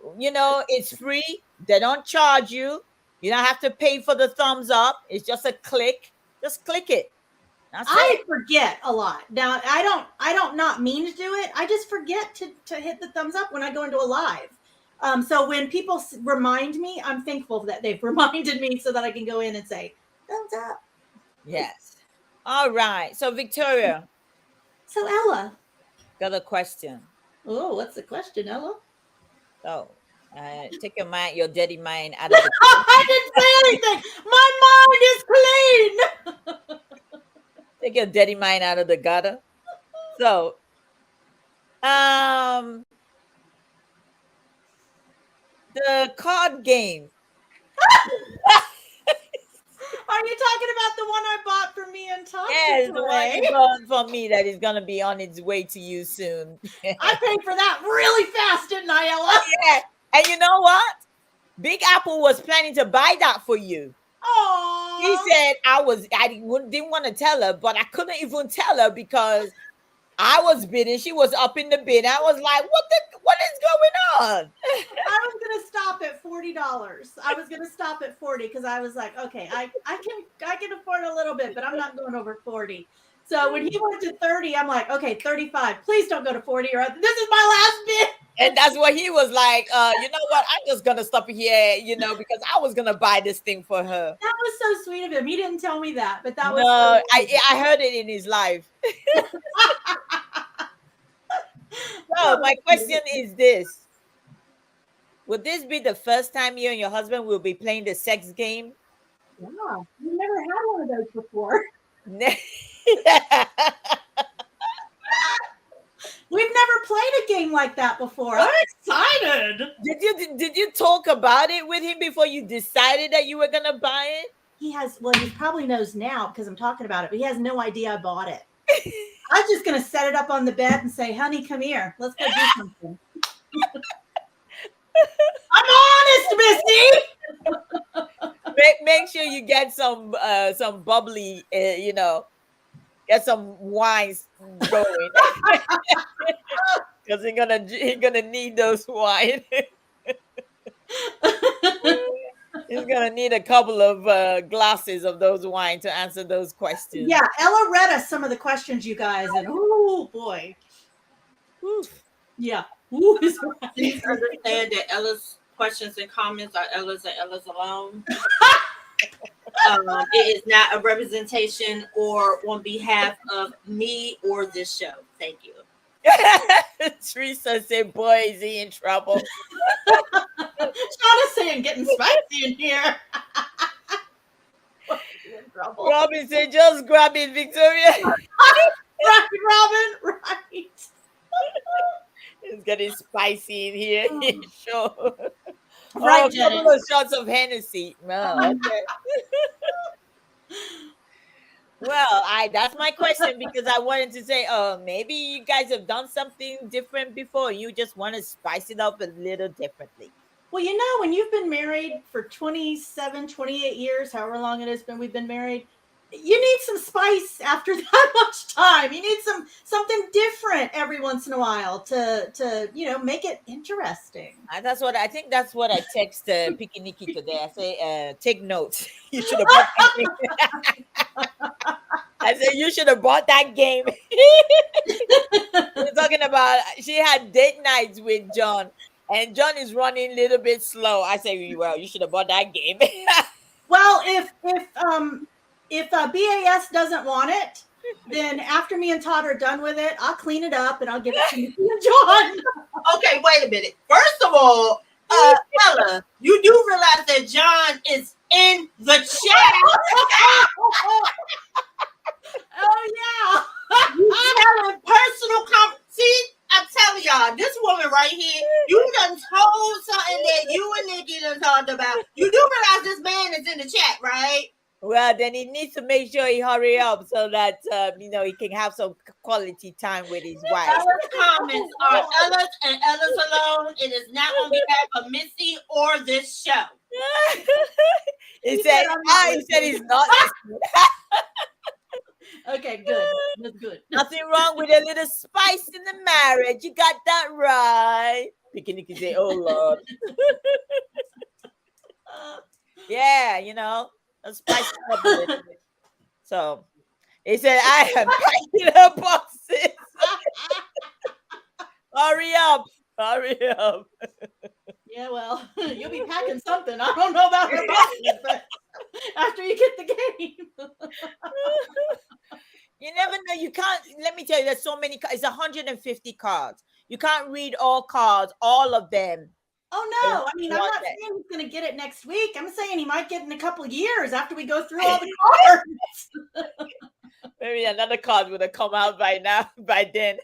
It's free. They don't charge you. You don't have to pay for the thumbs up. It's just a click. Just click it. I forget a lot. Now I don't not mean to do it. I just forget to hit the thumbs up when I go into a live. So when people remind me, I'm thankful that they've reminded me so that I can go in and say thumbs up. Yes. All right. So Victoria. So Ella. Got a question. Oh, what's the question, Ella? Oh, take your dirty mind out of the I didn't say anything. My mind is clean. Take your dirty mind out of the gutter. So, the card game. Are you talking about the one I bought for me and Todd. Yes, the one you bought for me that is gonna be on its way to you soon. I paid for that really fast, didn't I, Ella? Yeah. And you know what? Big Apple was planning to buy that for you. Oh, He said I didn't want to tell her, but I couldn't even tell her because I was bidding. She was up in the bid. I was like, what is going on? I was gonna stop at $40. I was gonna stop at 40 because I was like, okay, I can afford a little bit, but I'm not going over 40. So when he went to 30, I'm like, okay, 35. Please don't go to 40 or this is my last bid. And that's what he was like, you know what? I'm just gonna stop here, because I was gonna buy this thing for her. That was so sweet of him. He didn't tell me that, but that was no, so I heard it in his life. So my question is this. Would this be the first time you and your husband will be playing the sex game? Yeah, we've never had one of those before. We've never played a game like that before. I'm excited. Did you talk about it with him before you decided that you were gonna buy it? He probably knows now because I'm talking about it, but he has no idea I bought it. I'm just gonna set it up on the bed and say, honey, come here. Let's go do something. I'm honest, Missy. Make sure you get some bubbly, get some wines going. Because he's gonna need those wine. He's gonna need a couple of glasses of those wine to answer those questions. Yeah, Ella read us some of the questions, you guys, and oh boy. Oof. Yeah. Please understand that Ella's questions and comments are Ella's and Ella's alone. It is not a representation or on behalf of me or this show. Thank you. Teresa said, boy, is he in trouble. Shauna saying getting spicy in here. Robin said, just grab it, Victoria. Right, Robin, right. It's getting spicy in here. Sure. Right, a couple of shots of Hennessy. Oh, okay. Well, that's my question because I wanted to say, maybe you guys have done something different before. You just want to spice it up a little differently. Well, when you've been married for 27, 28 years, however long it has been we've been married, you need some spice after that much time. You need something different every once in a while to make it interesting. That's what I text Picky Nikki today. I say, take notes. You should have bought that game. I said you should have bought that game. We're talking about she had date nights with John, and John is running a little bit slow. I say, well, you should have bought that game. Well, if BAS doesn't want it, then after me and Todd are done with it, I'll clean it up and I'll give it to you and John. Okay, wait a minute. First of all, Ella, you do realize that John is in the chat. Oh yeah. You telling personal See, I'm telling y'all, this woman right here, you done told something that you and Nikki done talked about. You do realize this man is in the chat, right? Well, then he needs to make sure he hurry up so that he can have some quality time with his wife. Ella's comments are Ella's and Ella's alone. It is not on behalf of Missy or this show. He said he's not. Okay, good. That's good. Nothing wrong with a little spice in the marriage. You got that right. Picky can say, oh Lord. Yeah, a spice up a little bit. So he said, I am packing up boxes. Hurry up. Yeah, well, you'll be packing something. I don't know about the boxes, but after you get the game. You never know. You can't. Let me tell you, there's so many. It's 150 cards. You can't read all cards, all of them. Oh no! I mean, I'm not saying he's going to get it next week. I'm saying he might get it in a couple of years after we go through all the cards. Maybe another card would have come out by then.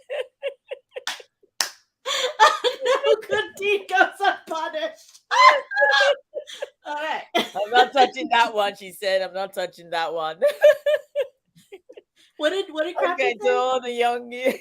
No good deed goes unpunished. All right. I'm not touching that one, she said. I'm not touching that one. What did Crafty Okay, say? so all the young You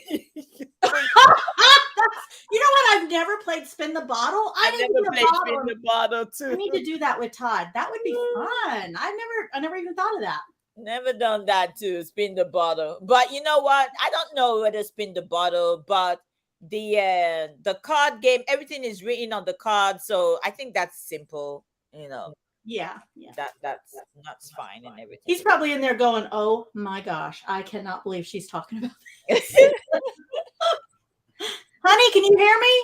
know what? I've never played Spin the Bottle. I never played Spin the Bottle too. I need to do that with Todd. That would be fun. I never even thought of that. Never done that too, Spin the Bottle. But you know what? I don't know whether Spin the Bottle, but the card game, everything is written on the card, so I think that's simple. Yeah. That's fine and everything. He's probably in there going, "Oh my gosh, I cannot believe she's talking about this." Honey, can you hear me?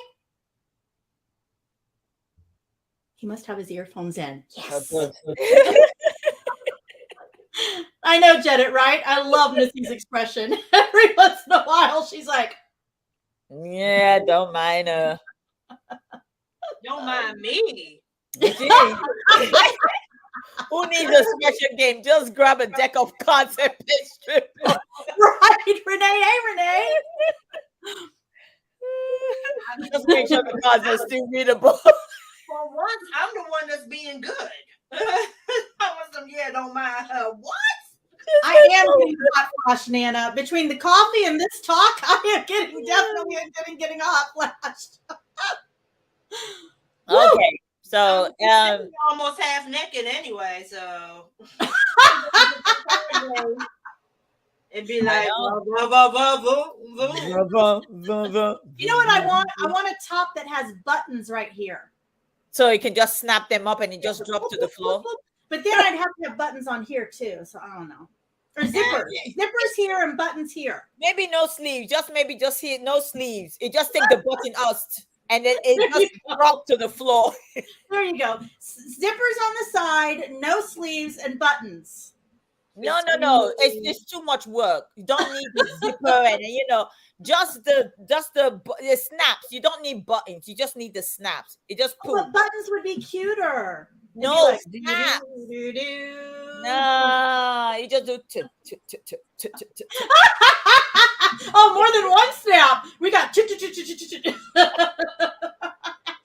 He must have his earphones in. Yes. I know, Janet, right? I love Missy's expression. Every once in a while, she's like, yeah, don't mind her. Don't mind me. Who needs a special game? Just grab a deck of cards and play strip. Right, Renee. Hey, Renee. Just make sure the cards are still readable. For once, I'm the one that's being good. I want some, don't mind her. What? I am getting hot flash, Nana. Between the coffee and this talk, I am getting a hot flash. Okay, so almost half naked anyway, so it'd be like, you know what I want? I want a top that has buttons right here. So you can just snap them up and it just drop to the floor. But then I'd have to have buttons on here too. So I don't know. Or zippers. Zippers here and buttons here. Maybe no sleeves. Maybe just here, no sleeves. It just take the button out and then it just drop to the floor. There you go. Zippers on the side, no sleeves, and buttons. No. It's too much work. You don't need the zipper and just the snaps. You don't need buttons. You just need the snaps. It just but buttons would be cuter. No, like, snaps. No, you just do Oh, more than one snap. We got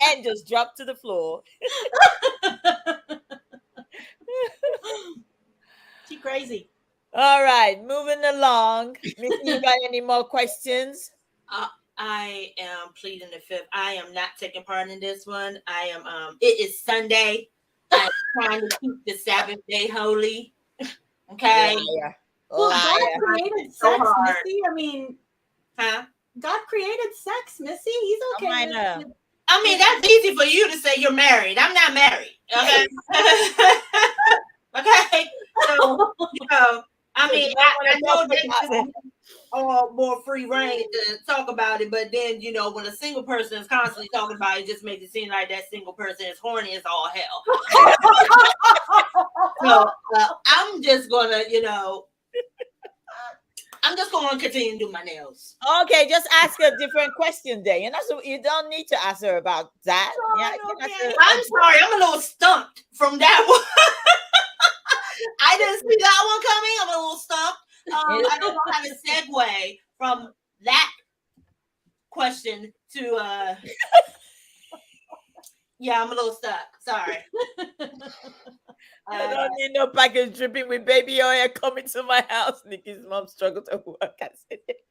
and just drop to the floor. She's crazy. All right, moving along. Missy, you got any more questions? I am pleading the fifth. I am not taking part in this one. I am. It is Sunday. I'm trying to keep the Sabbath day holy. Okay. Yeah. Well, God created sex, Missy. I mean, huh? God created sex, Missy. He's okay. I mean, that's easy for you to say you're married. I'm not married. Okay. Okay. So, I mean, I know that all more free reign to talk about it, but then when a single person is constantly talking about it, just makes it seem like that single person is horny as all hell. So I'm just gonna, continue to do my nails. Okay, just ask a different question then. You don't need to ask her about that. I'm sorry, I'm a little stumped from that one. I didn't see that one coming. I'm a little stumped. I don't know how to segue from that question to I'm a little stuck. Sorry. I don't need no package dripping with baby oil coming to my house. Nikki's mom struggled to work. I said it.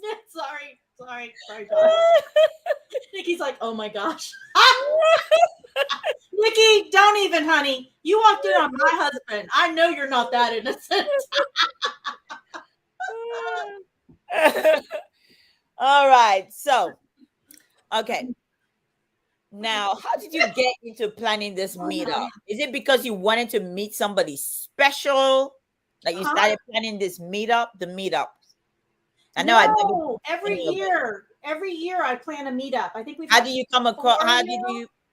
Yeah, sorry. Nikki's like, oh my gosh. Nikki, don't even, honey. You walked in on my husband. I know you're not that innocent. All right. So, okay. Now, how did you get into planning this meetup? Is it because you wanted to meet somebody special? Like you started planning this meetup, the meetups? I know. No, every year I plan a meetup. I think How did you come across?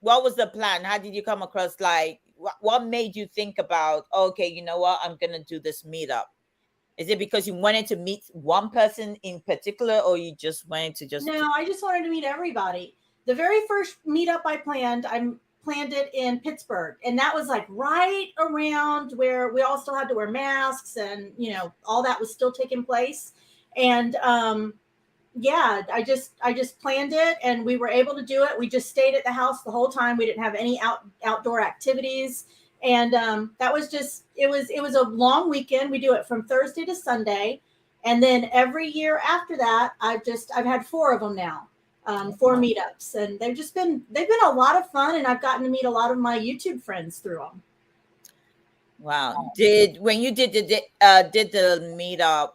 What was the plan? How did you come across? Like, what made you think about? Okay, you know what? I'm gonna do this meetup. Is it because you wanted to meet one person in particular, or you just wanted to just? No, I just wanted to meet everybody. The very first meetup I planned it in Pittsburgh, and that was like right around where we all still had to wear masks, and all that was still taking place. And yeah, I just planned it, and we were able to do it. We just stayed at the house the whole time. We didn't have any outdoor activities, and that was just it was a long weekend. We do it from Thursday to Sunday, and then every year after that, I've had four of them now, four meetups, and they've been a lot of fun, and I've gotten to meet a lot of my YouTube friends through them. Wow. When you did the meetup,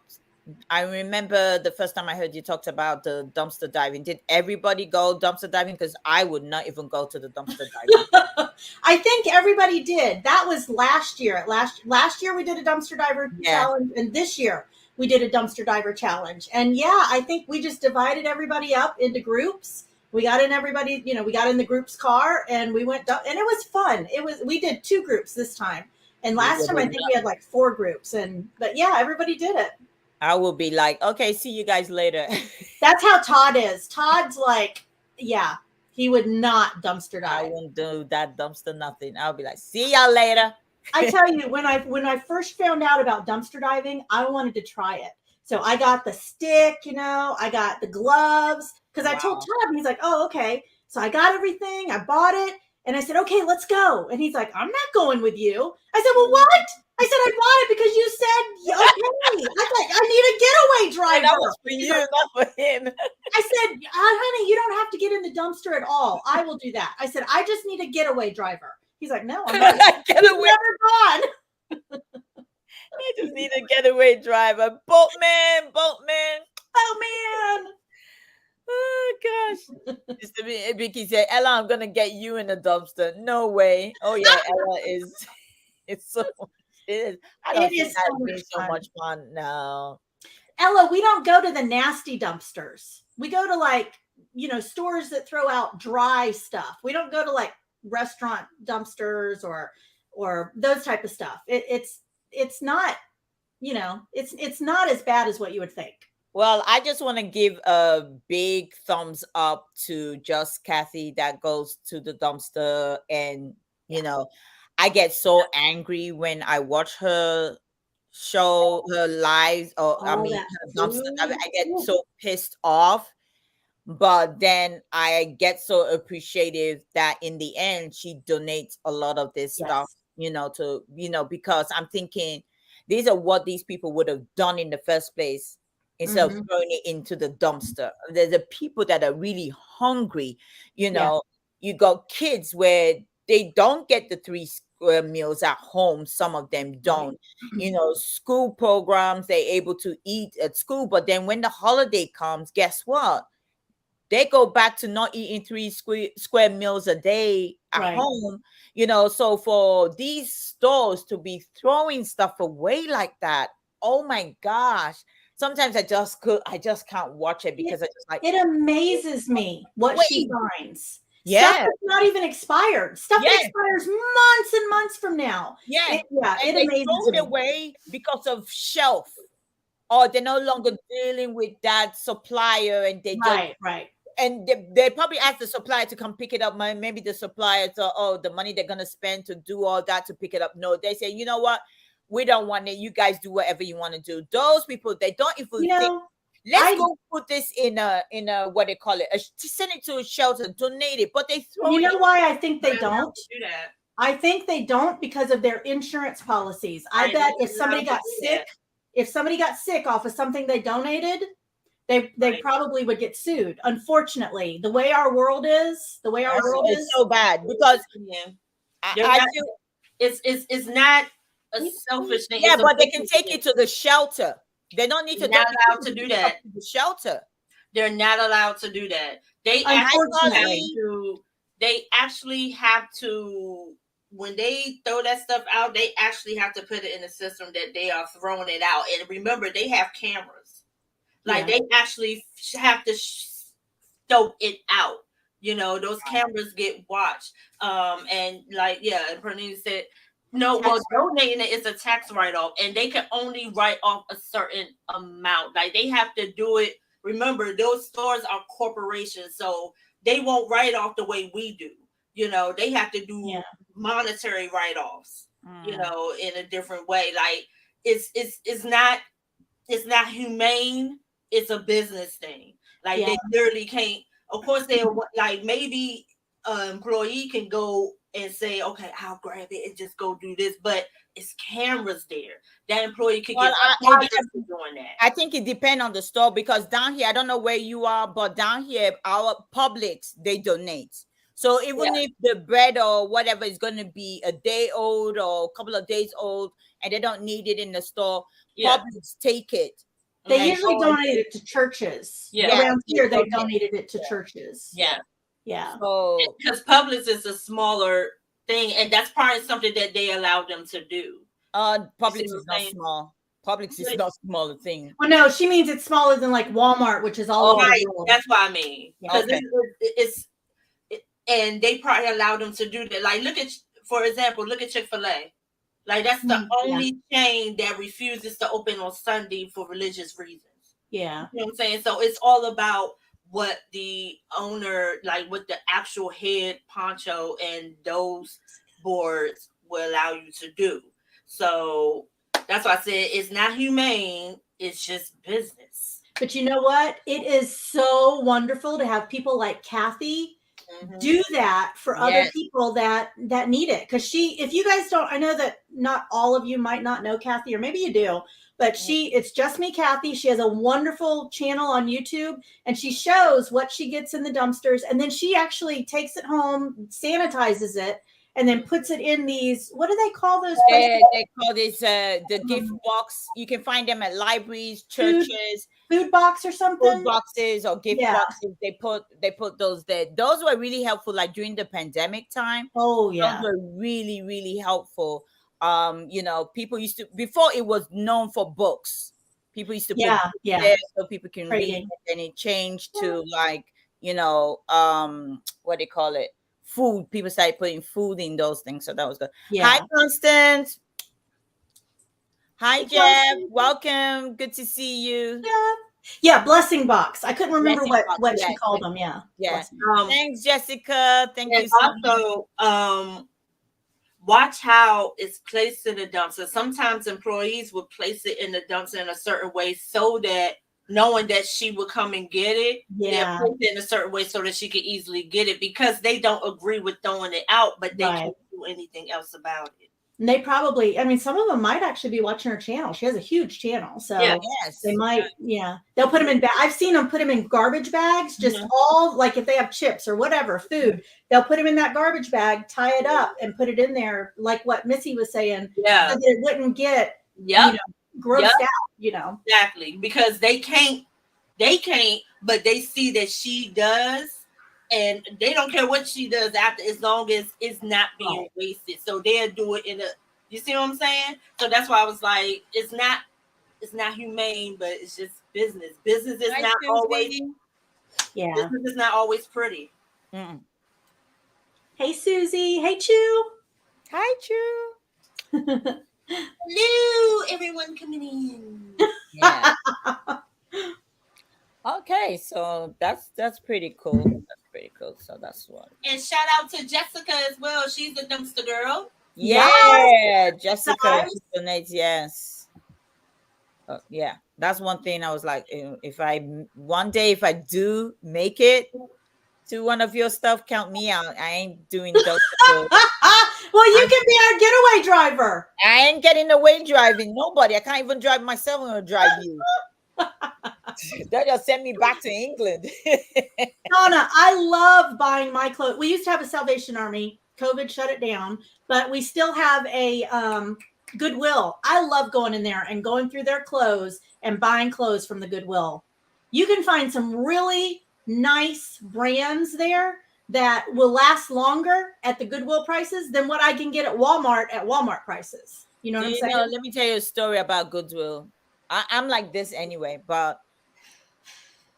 I remember the first time I heard you talked about the dumpster diving. Did everybody go dumpster diving? Because I would not even go to the dumpster diving. I think everybody did. That was last year. Last year we did a dumpster diver challenge, and this year we did a dumpster diver challenge. And yeah, I think we just divided everybody up into groups. We got in everybody, we got in the group's car, and we went, and it was fun. We did two groups this time. And last time I think we had like four groups, but yeah, everybody did it. I will be like, okay, see you guys later. That's how Todd is. Todd's like, yeah, he would not dumpster dive. I won't do that dumpster nothing. I'll be like, see y'all later. I tell you, when I first found out about dumpster diving, I wanted to try it. So I got the stick, I got the gloves, because I told Todd, and he's like, oh, okay. So I got everything, I bought it, and I said, okay, let's go. And he's like, I'm not going with you. I said, well, what? I said, I bought it because you said, okay. I was like, I need a getaway driver. That was for you, not for him. I said, honey, you don't have to get in the dumpster at all. I will do that. I said, I just need a getaway driver. He's like, no, I'm not. Getaway. Never gone. I just need a getaway driver. Boatman. Oh, man. Oh, gosh. Vicky said, Ella, I'm going to get you in the dumpster. No way. Oh, yeah, Ella is. It's so. It is. I don't think that's so much fun now. Ella, we don't go to the nasty dumpsters. We go to stores that throw out dry stuff. We don't go to restaurant dumpsters or those type of stuff. It's not, it's not as bad as what you would think. Well, I just want to give a big thumbs up to Just Kathy that goes to the dumpster, and I get so angry when I watch her show her lives, or her dumpster. I get so pissed off, but then I get so appreciative that in the end she donates a lot of this stuff, because I'm thinking these are what these people would have done in the first place instead of throwing it into the dumpster. There's the people that are really hungry. You got kids where they don't get the 3 square meals at home. Some of them don't. School programs, they're able to eat at school, but then when the holiday comes, guess what? They go back to not eating 3 square meals a day at home. So for these stores to be throwing stuff away like that, oh my gosh. Sometimes I just can't watch it because it amazes me what she finds. Yeah. Stuff that's not even expired. Stuff that expires months and months from now. Yeah. It they amazes throw it me. away because of shelf. Or they're no longer dealing with that supplier, and they right. And they probably ask the supplier to come pick it up. Maybe the supplier thought, the money they're gonna spend to do all that to pick it up. No, they say, you know what? We don't want it. You guys do whatever you want to do. Those people, they don't even think. Let's go put this in a what they call it. Send it to a shelter, donate it. But they throw it. You know why I think they don't do that? I think they don't because of their insurance policies. I bet if somebody got sick off of something they donated, they probably would get sued. Unfortunately, the way our world is, is so bad because I feel it's not a selfish thing. Yeah, but they can take it to the shelter. They don't need to. Not allowed to do that. The shelter. They're not allowed to do that. They actually have to. When they throw that stuff out, they actually have to put it in the system that they are throwing it out. And remember, they have cameras. They actually have to throw it out. Those cameras get watched. And Pernille said, no, donating it is a tax write-off, and they can only write off a certain amount. They have to do it. Remember, those stores are corporations, so they won't write off the way we do. They have to do monetary write-offs, in a different way. It's not humane. It's a business thing. Like they literally can't. Of course, they're like maybe an employee can go and say, "Okay, I'll grab it and just go do this," but it's cameras there. That employee could get fired for doing that. I think it depends on the store, because down here, I don't know where you are, but down here, our Publix, they donate. So even if the bread or whatever is going to be a day old or a couple of days old and they don't need it in the store, Publix take it. They usually donate it to churches. Around here, they donated it to churches. Yeah. So because Publix is a smaller thing, and that's probably something that they allowed them to do. Publix is not small. Publix is not a smaller thing. Well, no, she means it's smaller than like Walmart, which is all over the world. That's what I mean. Because and they probably allowed them to do that. Like, for example, look at Chick-fil-A. Like, that's the only chain that refuses to open on Sunday for religious reasons. Yeah. You know what I'm saying? So it's all about what the owner, like what the actual head poncho and those boards will allow you to do. So that's why I said it's not humane. It's just business. But you know what? It is so wonderful to have people like Kathy do that for other people that need it. Because if you guys don't, I know that not all of you might not know Kathy, or maybe you do, but it's Just Me Kathy. She has a wonderful channel on YouTube, and she shows what she gets in the dumpsters, and then she actually takes it home, sanitizes it, and then puts it in these, what do they call those places? They call this the gift box. You can find them at libraries, churches, food box or something. Food boxes or gift boxes. They put those there. Those were really helpful, like during the pandemic time. Oh yeah. Those were really, really helpful. People used to, before it was known for books. People used to put there so people can read, and it changed to like, what do you call it? Food. People started putting food in those things, so that was good. Hi, Constance. Hi, Jeff. Welcome. Good to see you. Yeah, blessing box. I couldn't remember what she called them. Yeah. Thanks, Jessica. Thank you. Also, watch how it's placed in the dumpster. Sometimes employees will place it in the dumpster in a certain way so that, knowing that she would come and get it, they'll put it in a certain way so that she could easily get it, because they don't agree with throwing it out, but they can't do anything else about it. And they probably, some of them might actually be watching her channel. She has a huge channel, so they might, they'll put them in. I've seen them put them in garbage bags, just all, like if they have chips or whatever food, they'll put them in that garbage bag, tie it up, and put it in there, like what Missy was saying, so that it wouldn't get grossed out. Exactly, because they can't, but they see that she does, and they don't care what she does after, as long as it's not being wasted. So they'll do it you see what I'm saying? So that's why I was like, it's not humane, but it's just business. Business is not always business is not always pretty. Hey Susie. Hey Chew. Hi Chew. Hello, everyone coming in. Okay, so that's pretty cool. That's pretty cool. So that's one. And shout out to Jessica as well. She's the dumpster girl. Jessica donates. Yes. That's one thing I was like, if I do make it to one of your stuff, count me out. I ain't doing those. Well, you can be our getaway driver. I ain't getting away driving nobody. I can't even drive myself. I'm gonna drive you. That just send me back to England. Donna, I love buying my clothes. We used to have a Salvation Army. COVID shut it down, but we still have a Goodwill. I love going in there and going through their clothes and buying clothes from the Goodwill. You can find some really nice brands there that will last longer at the Goodwill prices than what I can get at Walmart prices. You know what I'm saying? Let me tell you a story about Goodwill. I'm like this anyway, but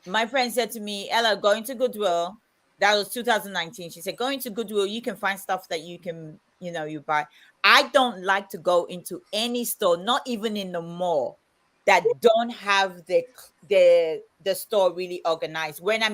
my friend said to me, Ella, going to Goodwill, that was 2019. She said, going to Goodwill, you can find stuff that you can, you buy. I don't like to go into any store, not even in the mall, that don't have the store really organized. When I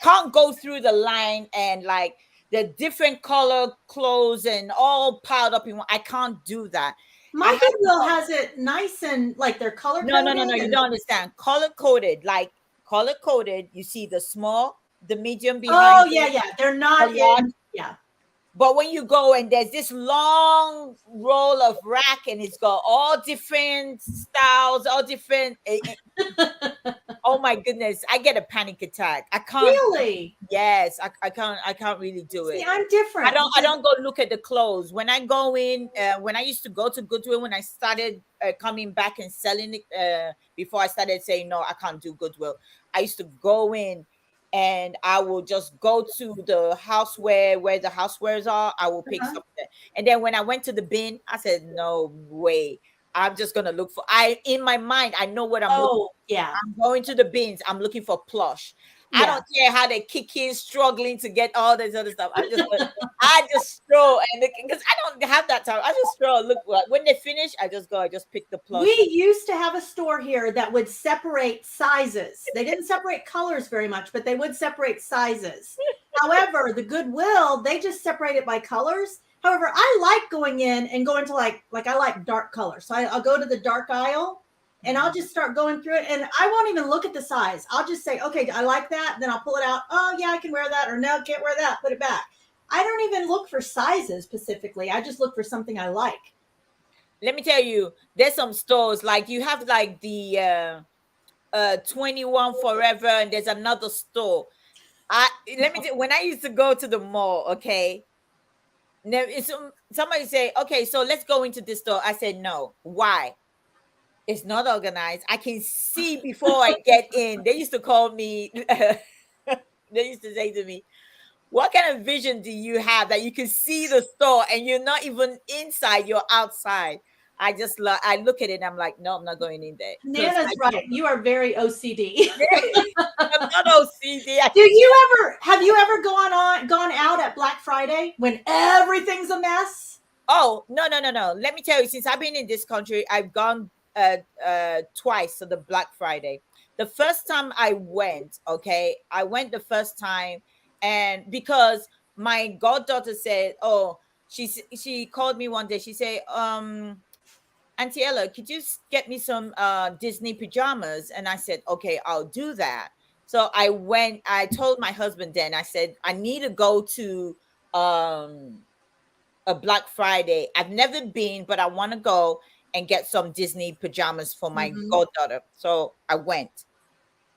can't go through the line and like the different color clothes and all piled up in one. I can't do that. My Goodwill has it nice and like they're color coded. No. You don't understand. Color coded, like color coded. You see the small, the medium Oh, behind. yeah. They're not in. Yeah. But when you go and there's this long roll of rack and it's got all different styles, all different. Oh my goodness, I get a panic attack. I can't. Really? Yes, I can't really do See, it. I'm different. I don't go look at the clothes. When I go in, when I used to go to Goodwill, when I started coming back and selling it, before I started saying no, I can't do Goodwill. I used to go in and I will just go to the houseware where the housewares are. I will pick something. And then when I went to the bin, I said, no way. I'm just gonna look for in my mind, I know what I'm looking for. Yeah. I'm going to the bins. I'm looking for plush. I don't care how they kick in, struggling to get all this other stuff. I just stroll and because I don't have that time. I just stroll. Look, when they finish, I just go. I just pick the plush. We used to have a store here that would separate sizes. They didn't separate colors very much, but they would separate sizes. However, the Goodwill, they just separate it by colors. However, I like going in and going to like I like dark colors. So I'll go to the dark aisle and I'll just start going through it. And I won't even look at the size. I'll just say, okay, I like that. Then I'll pull it out. Oh, yeah, I can wear that. Or no, can't wear that. Put it back. I don't even look for sizes specifically. I just look for something I like. Let me tell you, there's some stores like you have like the 21 Forever, and there's another store. When I used to go to the mall, okay. Now, somebody say, okay, so let's go into this store. I said, no. Why? It's not organized. I can see before I get in. They used to call me, they used to say to me, what kind of vision do you have that you can see the store and you're not even inside, you're outside? I look at it and I'm like, no, I'm not going in there. Nana's right. You are very OCD. I'm not OCD. Have you ever gone out at Black Friday when everything's a mess? Oh, no. Let me tell you, since I've been in this country, I've gone twice to the Black Friday. The first time I went, I went the first time, and because my goddaughter said, oh, she called me one day. She said, Auntie Ella, could you get me some Disney pajamas? And I said, okay, I'll do that. So I went, I told my husband then, I said, I need to go to a Black Friday. I've never been, but I want to go and get some Disney pajamas for my goddaughter. So I went.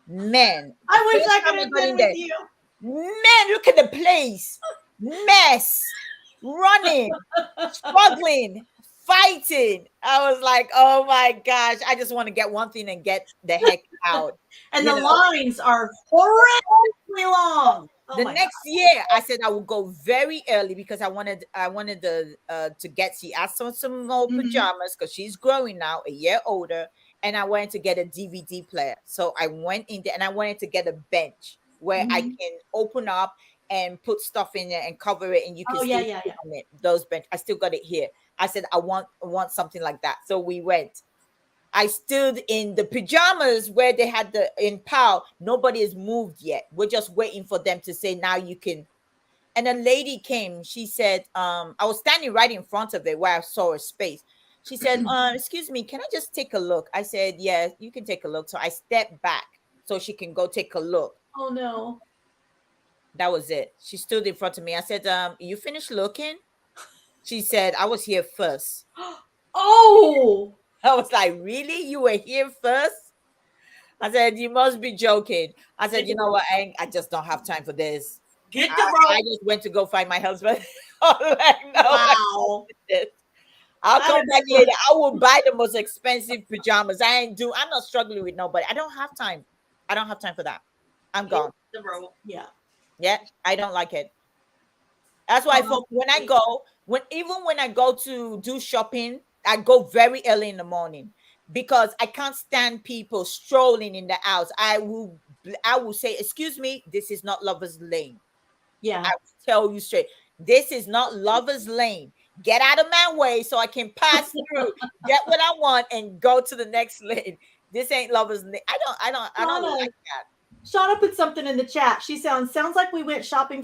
Man, I wish I could have been with you. Man, look at the place. Mess. Running. Struggling. Fighting. I was like, oh my gosh, I just want to get one thing and get the heck out. And the lines are horrendously long. The next year, I said I would go very early because I wanted to get. She asked for some more pajamas because she's growing now, a year older, and I wanted to get a DVD player. So I went in there and I wanted to get a bench where I can open up and put stuff in there and cover it, and you can on it. Those bench, I still got it here. I said I want something like that. So we went. I stood in the pajamas where they had in PAL. Nobody has moved yet. We're just waiting for them to say, now you can. And a lady came. She said, I was standing right in front of it where I saw a space. She said, excuse me, can I just take a look? I said, yeah, you can take a look. So I stepped back so she can go take a look. Oh, no. That was it. She stood in front of me. I said, you finished looking? She said, I was here first. Oh, I was like, really? You were here first? I said, you must be joking. I said, you know what? I just don't have time for this. I just went to go find my husband. Like, no, wow. I'll come back later. I will buy the most expensive pajamas. I'm not struggling with nobody. I don't have time. I don't have time for that. I'm gone. Yeah, I don't like it. That's why when I go to do shopping, I go very early in the morning because I can't stand people strolling in the house. I will say, excuse me, this is not Lover's Lane. Yeah. I will tell you straight. This is not Lover's Lane. Get out of my way so I can pass through, get what I want, and go to the next lane. This ain't Lover's Lane. I don't like that. Shauna put something in the chat. She sounds like when we went shopping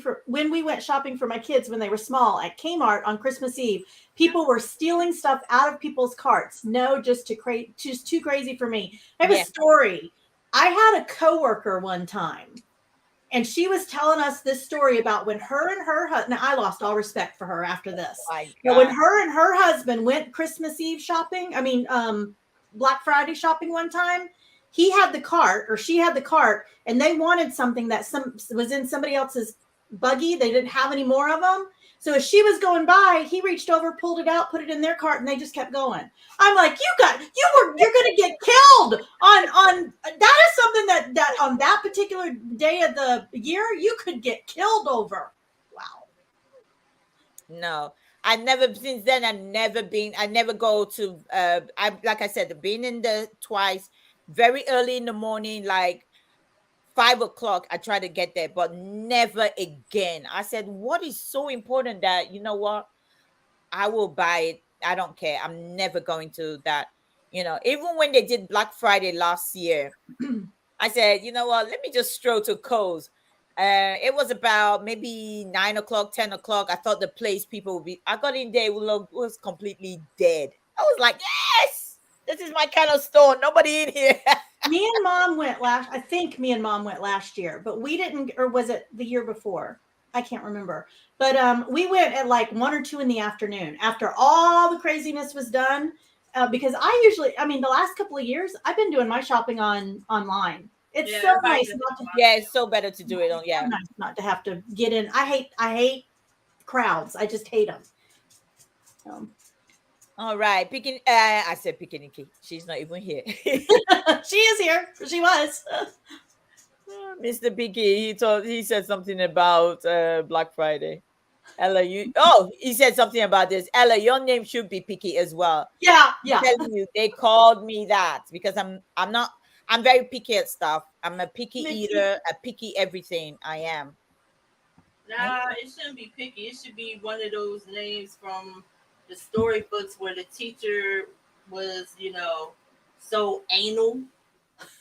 for my kids when they were small at Kmart on Christmas Eve. People were stealing stuff out of people's carts. No, just too crazy for me. I have a story. I had a coworker one time, and she was telling us this story about when her and her husband, now I lost all respect for her after this. But when her and her husband went Christmas Eve shopping, Black Friday shopping one time, he had the cart or she had the cart, and they wanted something that was in somebody else's buggy. They didn't have any more of them. So as she was going by, he reached over, pulled it out, put it in their cart, and they just kept going. I'm like, you're going to get killed on that is something that on that particular day of the year, you could get killed over. Wow. No, since then, I never go to, like I said, been in the twice, very early in the morning, like 5 o'clock, I try to get there, but never again. I said, what is so important that, you know what? I will buy it. I don't care. I'm never going to that. Even when they did Black Friday last year, I said, you know what? Let me just stroll to Kohl's. It was about maybe 9 o'clock, 10 o'clock. I thought the place people would be. I got in there, it was completely dead. I was like, yes, this is my kind of store. Nobody in here. Me and Mom went I think me and Mom went last year, but we didn't, or was it the year before? I can't remember. But we went at like 1 or 2 in the afternoon after all the craziness was done. Because the last couple of years, I've been doing my shopping online. It's so nice not to. Yeah, it's so better to do it on. Yeah, so nice not to have to get in. I hate crowds. I just hate them. All right, I said Picking. She's not even here. She is here. She was. Mr. Picky, he said something about Black Friday. Ella, he said something about this. Ella, your name should be Picky as well. Yeah. I'm telling you, they called me that because I'm very picky at stuff. I'm a picky eater, a picky everything. I am. Nah, it shouldn't be Picky. It should be one of those names from the storybooks where the teacher was, so anal,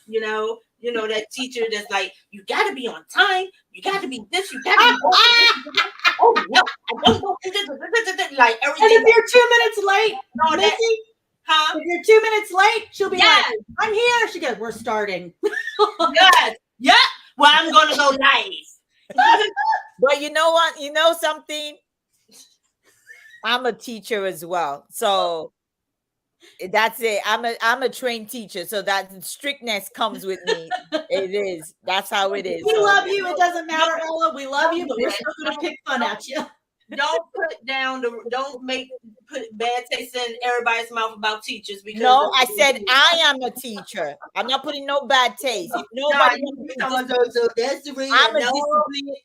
that teacher that's like, you got to be on time. You got to be this. You got to be oh, no. Like everything. And if you're 2 minutes late, Missy, huh? If you're 2 minutes late, she'll be like, I'm here. She goes, we're starting. Yes. Yeah. Well, I'm going to go live. But you know what? You know something? I'm a teacher as well. So that's it. I'm a trained teacher. So that strictness comes with me. It is. That's how it is. We love you. It doesn't matter, Ella. We love you, but we're still going to pick fun at you. Don't put bad taste in everybody's mouth about teachers. Because no, I said I am a teacher. I'm not putting no bad taste. If nobody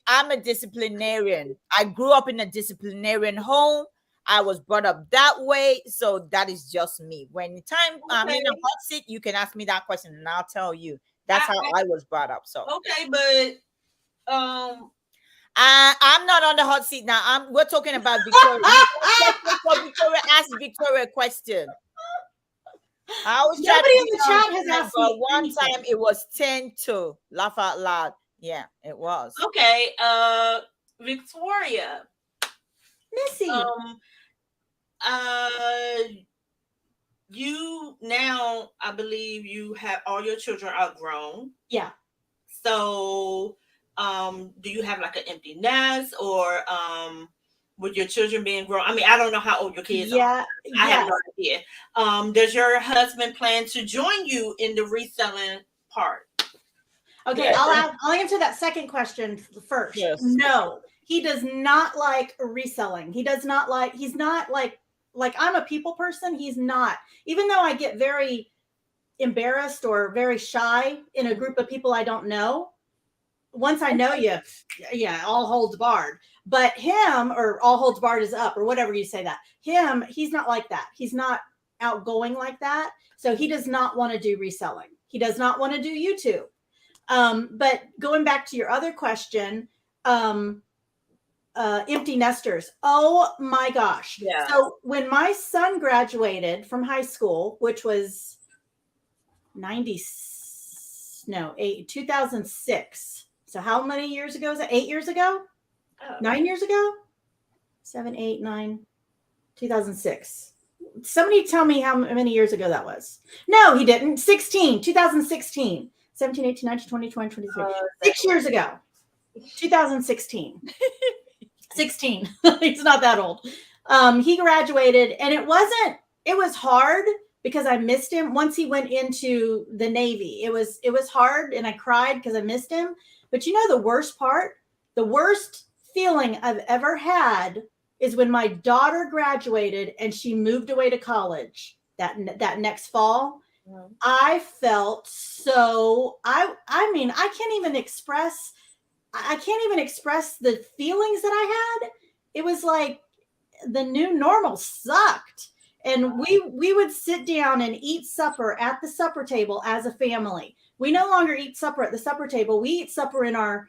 I'm a disciplinarian. I grew up in a disciplinarian home. I was brought up that way, so that is just me. When I'm in a hot seat, you can ask me that question, and I'll tell you. That's how I was brought up. So okay, but I'm not on the hot seat now. We're talking about Victoria. Victoria asked Victoria a question. Nobody in the chat has asked me. One time it was 10 to laugh out loud. Yeah, it was. Okay, Victoria. Missy. You now, I believe you have all your children are grown. Yeah. So, do you have like an empty nest or with your children being grown? I mean, I don't know how old your kids are. I have no idea. Does your husband plan to join you in the reselling part? Okay, I'll answer that second question first. Yes. No, he does not like reselling. He's not like I'm a people person. He's not. Even though I get very embarrassed or very shy in a group of people I don't know, once I know you, yeah, all holds barred. But him, or all holds barred is up, or whatever you say that. Him, he's not like that. He's not outgoing like that. So he does not want to do reselling. He does not want to do YouTube. But going back to your other question, empty nesters. Oh my gosh. Yeah. So when my son graduated from high school, which was 2006. So how many years ago is that? 8 years ago? 9 years ago? 7, 8, 9, 2006. Somebody tell me how many years ago that was. No, he didn't. 2016. 17, 18, 19, 20, 20, 23. 6 years ago. 2016. 16. He's not that old. He graduated, and it was hard because I missed him once he went into the Navy. It was hard, and I cried because I missed him. But you know the worst part? The worst feeling I've ever had is when my daughter graduated and she moved away to college that next fall. Mm-hmm. I felt so, I mean, I can't even express the feelings that I had. It was like the new normal sucked. And we would sit down and eat supper at the supper table as a family. We no longer eat supper at the supper table. We eat supper in our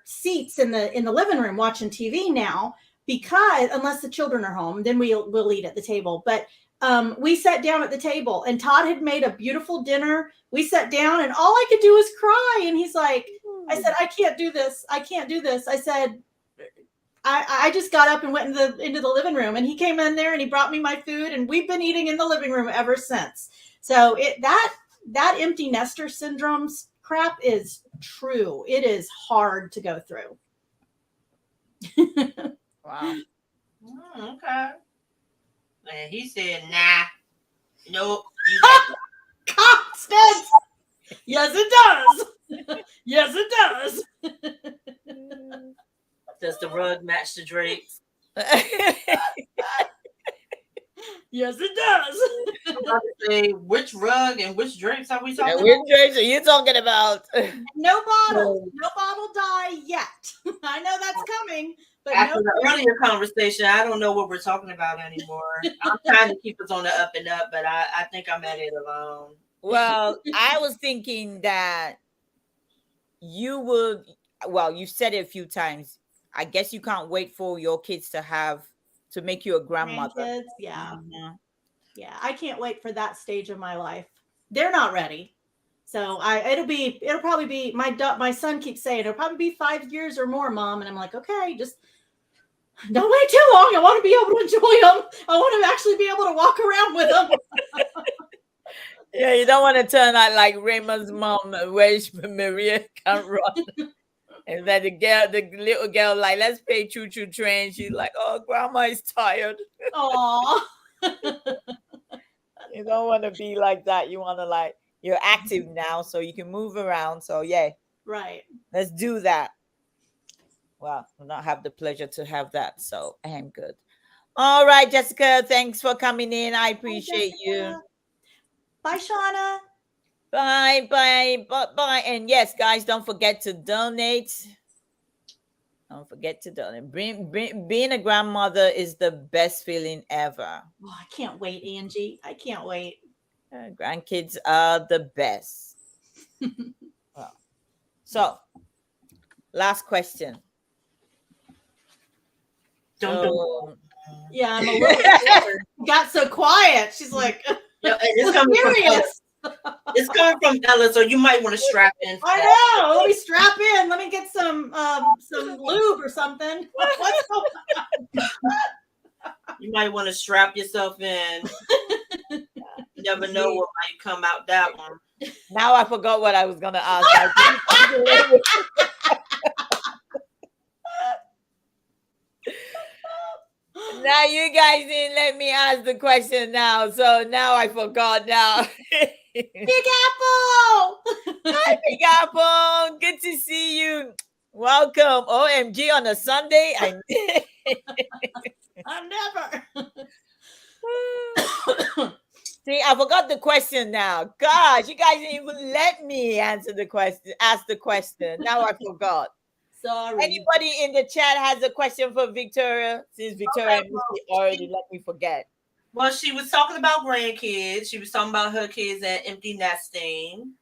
seats in the living room watching TV now, because unless the children are home, then we'll eat at the table. But we sat down at the table, and Todd had made a beautiful dinner. We sat down, and all I could do was cry. And he's like, I said, I can't do this. I can't do this. I said, I just got up and went into the living room, and he came in there and he brought me my food, and we've been eating in the living room ever since. So that empty nester syndrome crap is true. It is hard to go through. Wow. Okay. And he said, nah, nope. Constance. Yes, it does. Yes, it does. Does the rug match the drapes? Yes, it does. I'm about to say, which rug and which drapes are we talking about? Which drapes are you talking about? No bottle dye yet. I know that's coming. But after the earlier conversation, I don't know what we're talking about anymore. I'm trying to keep us on the up and up, but I think I'm at it alone. Well, I was thinking that you would, well, you've said it a few times. I guess you can't wait for your kids to make you a grandmother. Grandkids, yeah. Mm-hmm. Yeah, I can't wait for that stage of my life. They're not ready. So it'll probably be, my son keeps saying, it'll probably be 5 years or more, Mom. And I'm like, okay, just don't wait too long. I want to be able to enjoy them. I want to actually be able to walk around with them. Yeah, you don't want to turn out like Raymond's mom, where Maria can't run. And then the little girl, like, let's play choo-choo train. She's like, oh, grandma is tired. Aww. You don't want to be like that. You want to, like, you're active now, so you can move around. So, yeah. Right. Let's do that. Well, I not have the pleasure to have that, so I am good. All right, Jessica, thanks for coming in. I appreciate you. Bye, Shauna. Bye. And yes, guys, don't forget to donate. Don't forget to donate. Being a grandmother is the best feeling ever. Oh, I can't wait, Angie. I can't wait. Grandkids are the best. Well, so, last question. Yeah, I'm a little bit got so quiet. She's like, it's serious. It's coming from Ella, so you might want to strap in. I know. Let me strap in. Let me get some lube or something. What's going on? You might want to strap yourself in. You never know what might come out that one. Now I forgot what I was gonna ask. Now you guys didn't let me ask the question now, so now I forgot now. Big Apple! Hi, Big Apple. Good to see you. Welcome. OMG on a Sunday. I'm never. See, I forgot the question now. Gosh, you guys didn't even let me ask the question. Now I forgot. Sorry. Anybody in the chat has a question for Victoria? Since Victoria already let me forget. Well, she was talking about grandkids. She was talking about her kids and empty nesting.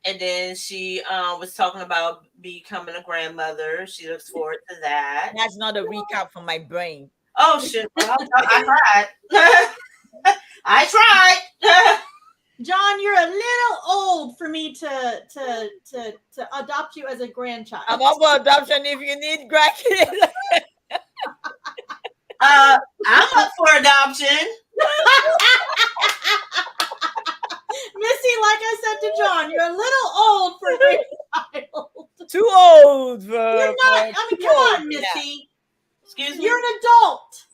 And then she was talking about becoming a grandmother. She looks forward to that. That's not a recap from my brain. Oh, shit. Well, I tried. I tried. John, you're a little old for me to adopt you as a grandchild. I'm up for adoption if you need grandkids. I'm up for adoption. Missy, like I said to John, you're a little for a grandchild. Too old for. You're not. I mean, come on, Missy. Excuse me. You're an adult.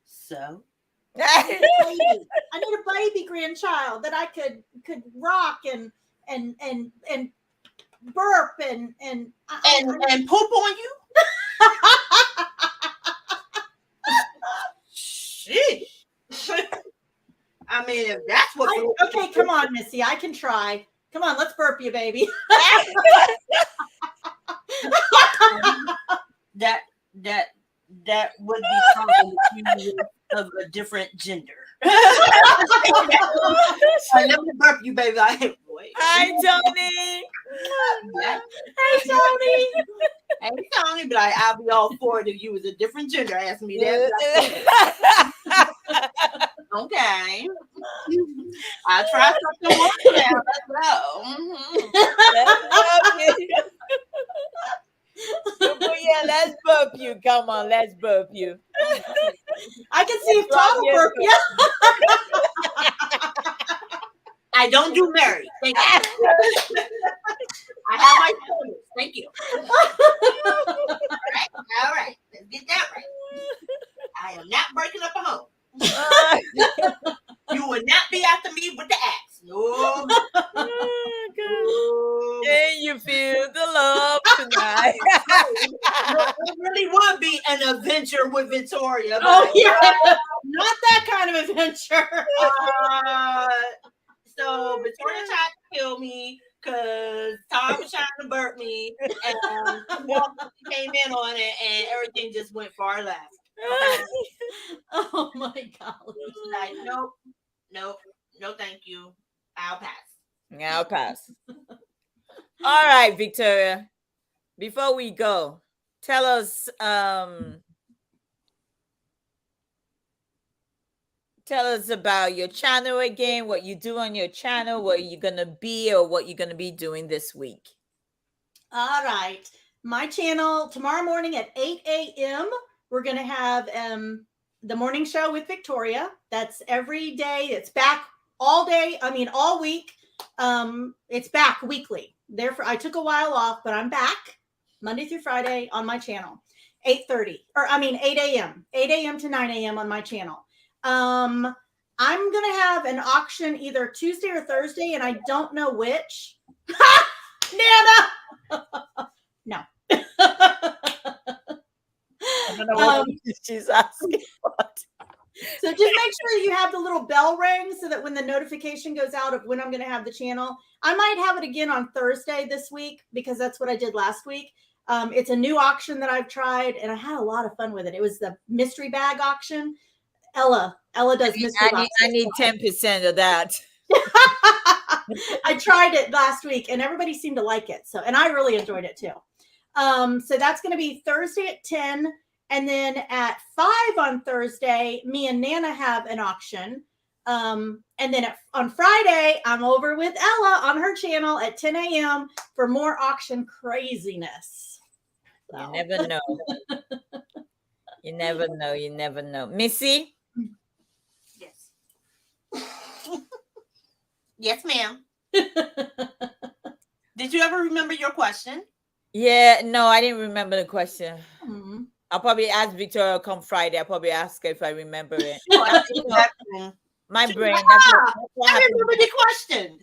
So. I need a baby grandchild that I could rock and burp and poop on you. Sheesh. I mean, if that's what. Okay, come on, Missy. I can try. Come on, let's burp you, baby. That would be something of a different gender. Let me burp you, baby. Wait. Hi, Tony. Yeah. Hey, Tony. Hey, Tony, but I'll be all for it if you was a different gender. Ask me that. Okay. I'll try something more now. Let's go. Yeah, let's burp you. Come on, let's burp you. I can see if Tom will burp you. I don't do Mary. Thank you. I have my shoulders. Thank you. All right. Let's get that right. I am not breaking up a home. You will not be after me with the axe. No. Oh, can you feel the love tonight? It really would be an adventure with Victoria. Oh, yeah. Not that kind of adventure. So Victoria tried to kill me because Tom was trying to burp me, and she came in on it, and everything just went far left. Okay? Oh my God! Like, nope, no, thank you. I'll pass. I'll pass. All right, Victoria. Before we go, tell us about your channel again, what you do on your channel, what you're going to be or what you're going to be doing this week. All right. My channel tomorrow morning at 8 a.m. We're going to have the morning show with Victoria. That's every day. It's back all day. I mean, all week. It's back weekly. Therefore, I took a while off, but I'm back Monday through Friday on my channel. 8 a.m. 8 a.m. to 9 a.m. on my channel. I'm going to have an auction either Tuesday or Thursday, and I don't know which. Nana! No. I don't know what she's asking. So just make sure you have the little bell ring so that when the notification goes out of when I'm going to have the channel, I might have it again on Thursday this week because that's what I did last week. It's a new auction that I've tried, and I had a lot of fun with it. It was the mystery bag auction. Ella does mystery boxes. I need 10% of that. I tried it last week, and everybody seemed to like it. So, and I really enjoyed it too. So that's going to be Thursday at 10. And then at 5 on Thursday, me and Nana have an auction. And then on Friday, I'm over with Ella on her channel at 10 a.m. for more auction craziness. So. You never know. You never know. You never know. Missy? Yes. Yes, ma'am. Did you ever remember your question? Yeah, no, I didn't remember the question. Mm-hmm. I'll probably ask Victoria come Friday. I'll probably ask her if I remember it. My brain. I remember the question.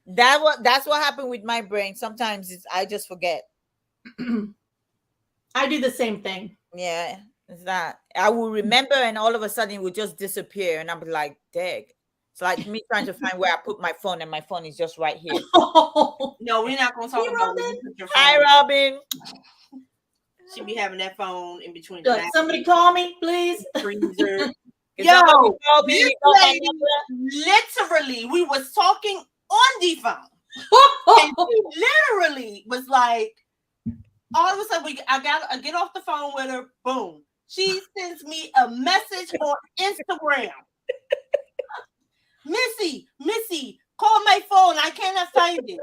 That's what happened with my brain. Sometimes I just forget. I do the same thing. Yeah, it's that I will remember, and all of a sudden it will just disappear, and I'm like, "Dang!" It's like me trying to find where I put my phone, and my phone is just right here. No, we're not gonna talk about Robin. Hi, Robin. She be having that phone in between. Somebody call me, please. Freezer. Yo, literally, we was talking on the phone, and she literally was like, all of a sudden, I get off the phone with her. Boom, she sends me a message on Instagram. Missy, call my phone. I cannot find it.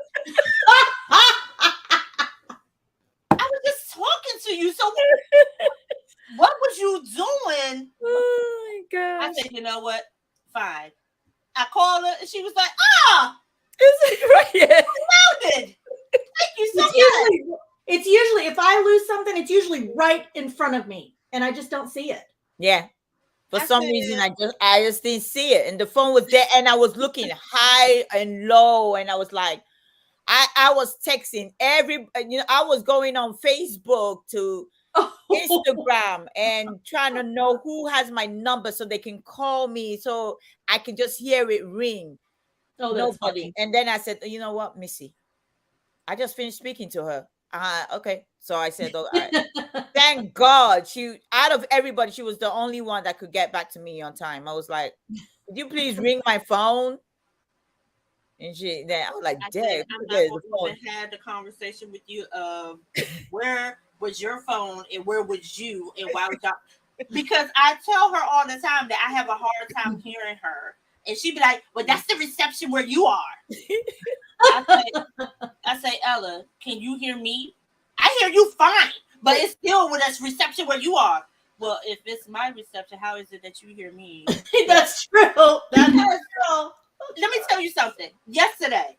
I was just talking to you. So what was you doing? Oh my God. I said, you know what? Fine. I called her and she was like, is it right here? No, Thank you so much. It's usually, if I lose something, it's usually right in front of me, and I just don't see it. Yeah. For some reason, I just didn't see it, and the phone was there, and I was looking high and low, and I was like, I was texting I was going on Facebook to Instagram and trying to know who has my number so they can call me, so I can just hear it ring. Oh, Nobody. funny. And then I said, you know what, Missy, I just finished speaking to her. Okay. So I said, all right. Thank God, out of everybody, she was the only one that could get back to me on time. I was like, "Could you please ring my phone?" And I was like, "Dang, I'm not going to have the conversation with you of where was your phone and where was you and why was y'all?" Because I tell her all the time that I have a hard time hearing her, and she'd be like, "Well, that's the reception where you are." I say, Ella, can you hear me? I hear you fine. But it's still with us reception where you are. Well, if it's my reception, how is it that you hear me? That's true. That's true. Let me tell you something. Yesterday,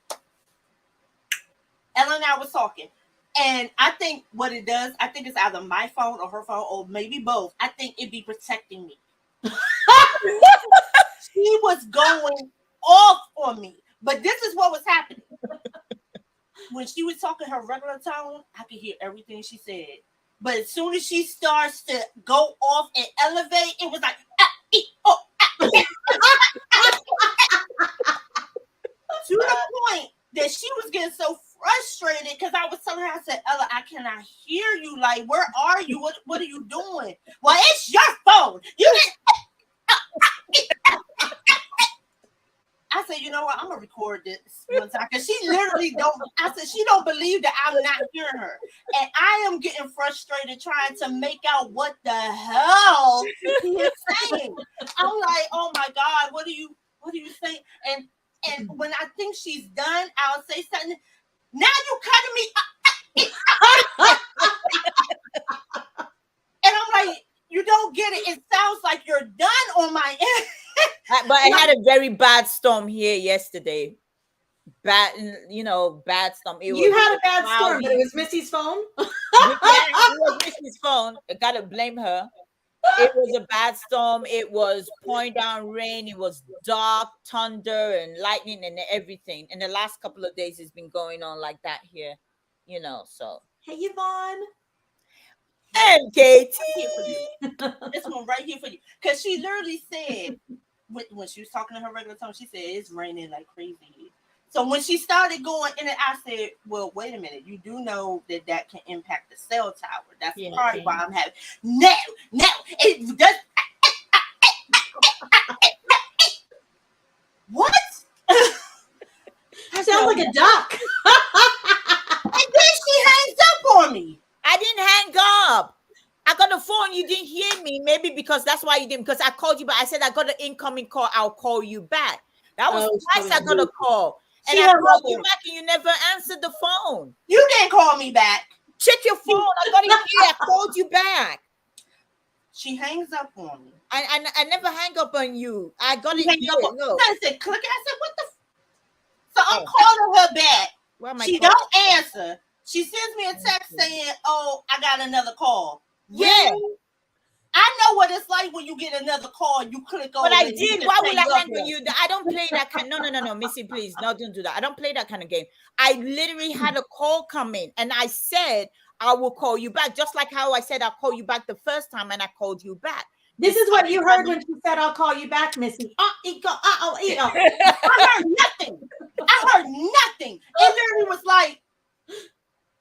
Ella and I was talking. And I think what it does, I think it's either my phone or her phone or maybe both. I think it be protecting me. She was going off on me. But this is what was happening. When she was talking her regular tone, I could hear everything she said. But as soon as she starts to go off and elevate, it was like, to the point that she was getting so frustrated because I was telling her, I said, Ella, I cannot hear you. Like, where are you? What are you doing? Well, it's your phone. You didn't. I said, you know what? I'm gonna record this one time because she literally don't. I said she don't believe that I'm not hearing her, and I am getting frustrated trying to make out what the hell he is saying. I'm like, oh my God, what are you saying? And when I think she's done, I'll say something. Now you cutting me up. And I'm like, you don't get it. It sounds like you're done on my end. But I had a very bad storm here yesterday. Bad storm. You had a bad storm, but it was Missy's phone? It was Missy's phone. I gotta blame her. It was a bad storm. It was pouring down rain. It was dark, thunder, and lightning, and everything. And the last couple of days, it's been going on like that here. So. Hey, Yvonne. And Katie. This one right here for you. Because she literally said, when she was talking to her regular tone, she said, it's raining like crazy. So when she started going in, I said, well, wait a minute. You do know that can impact the cell tower. That's probably why I'm having. No, it does. What? I sound like a duck. And then she hangs up on me. I didn't hang up. I got the phone. You didn't hear me. Maybe because that's why you didn't. Because I called you, but I said I got an incoming call. I'll call you back. That was twice I got a call. And I called you back and you never answered the phone. You didn't call me back. Check your phone. I got it here. I called you back. She hangs up on me. I never hang up on you. I got it here. Look. I said, click. I said, what the? So I'm calling her back. She don't answer. She sends me a text saying, oh, I got another call. Yeah. Really? I know what it's like when you get another call and you click over. But I did. Why would I hang on you? I don't play that kind. No, Missy, please. No, don't do that. I don't play that kind of game. I literally had a call come in and I said, I will call you back. Just like how I said, I'll call you back the first time and I called you back. This is what you heard when she said, I'll call you back, Missy. I heard nothing. It literally was like,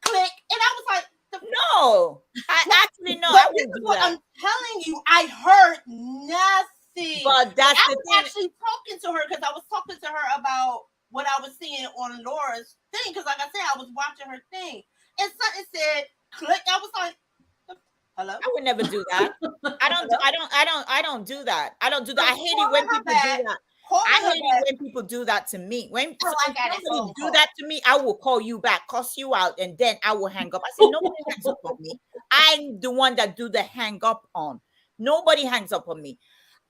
click. And I was like, no, I actually know. I wouldn't do that. I'm telling you, I heard nothing. But that's I was actually talking to her because I was talking to her about what I was seeing on Laura's thing. Because like I said, I was watching her thing. And something said, click. I was like, hello? I would never do that. I don't do that. I don't do that. I hate it when people do that. I hate it when people do that to me. When somebody do that to me, I will call you back, cuss you out, and then I will hang up. I say, nobody hangs up on me. I'm the one that do the hang up on. Nobody hangs up on me.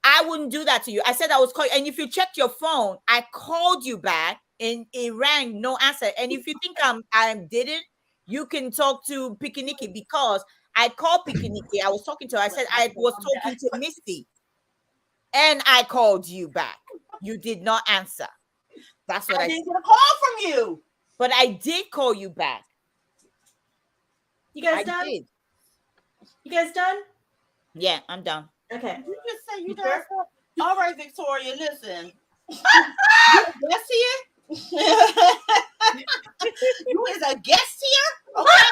I wouldn't do that to you. I said I was calling, and if you check your phone, I called you back and it rang, no answer. And if you think I did it, you can talk to Pikiniki, because I called Pikiniki. I was talking to her. I said I was talking to Misty, and I called you back. You did not answer. That's what I I didn't said. get a call from you. But I did call you back. You guys I done? did. You guys done? Yeah, I'm done. Okay. You just say you You guys. sure? All right, Victoria, listen. You a guest here? You is a guest here? Okay.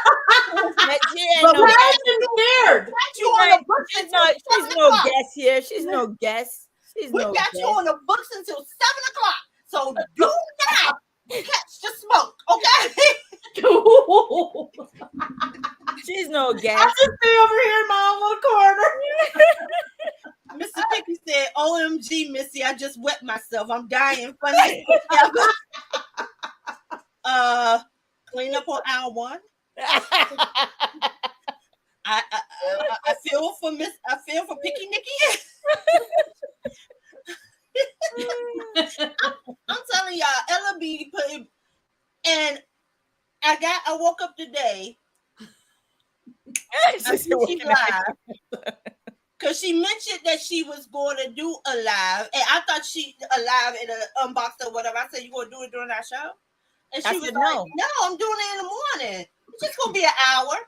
But she ain't But no we guest. scared. got you on the books She's until no, 7 she's no o'clock. guest here. She's no guest. She's We no got you guest. on the books until 7 o'clock. So do not catch the smoke, okay? She's no I guest. just stay over here in my own little corner. Mr. Picky said, OMG, Missy, I just wet myself. I'm dying. Funny together. Clean up on aisle 1. I feel for Picky Nicky. I'm telling y'all, Ella B put, and I woke up today. I see she live because she mentioned that she was going to do a live, and I thought she a live in an unbox or whatever. I said, "You going to do it during our show?" And she was said, like, "No, no, I'm doing it in the morning. It's just gonna be an hour."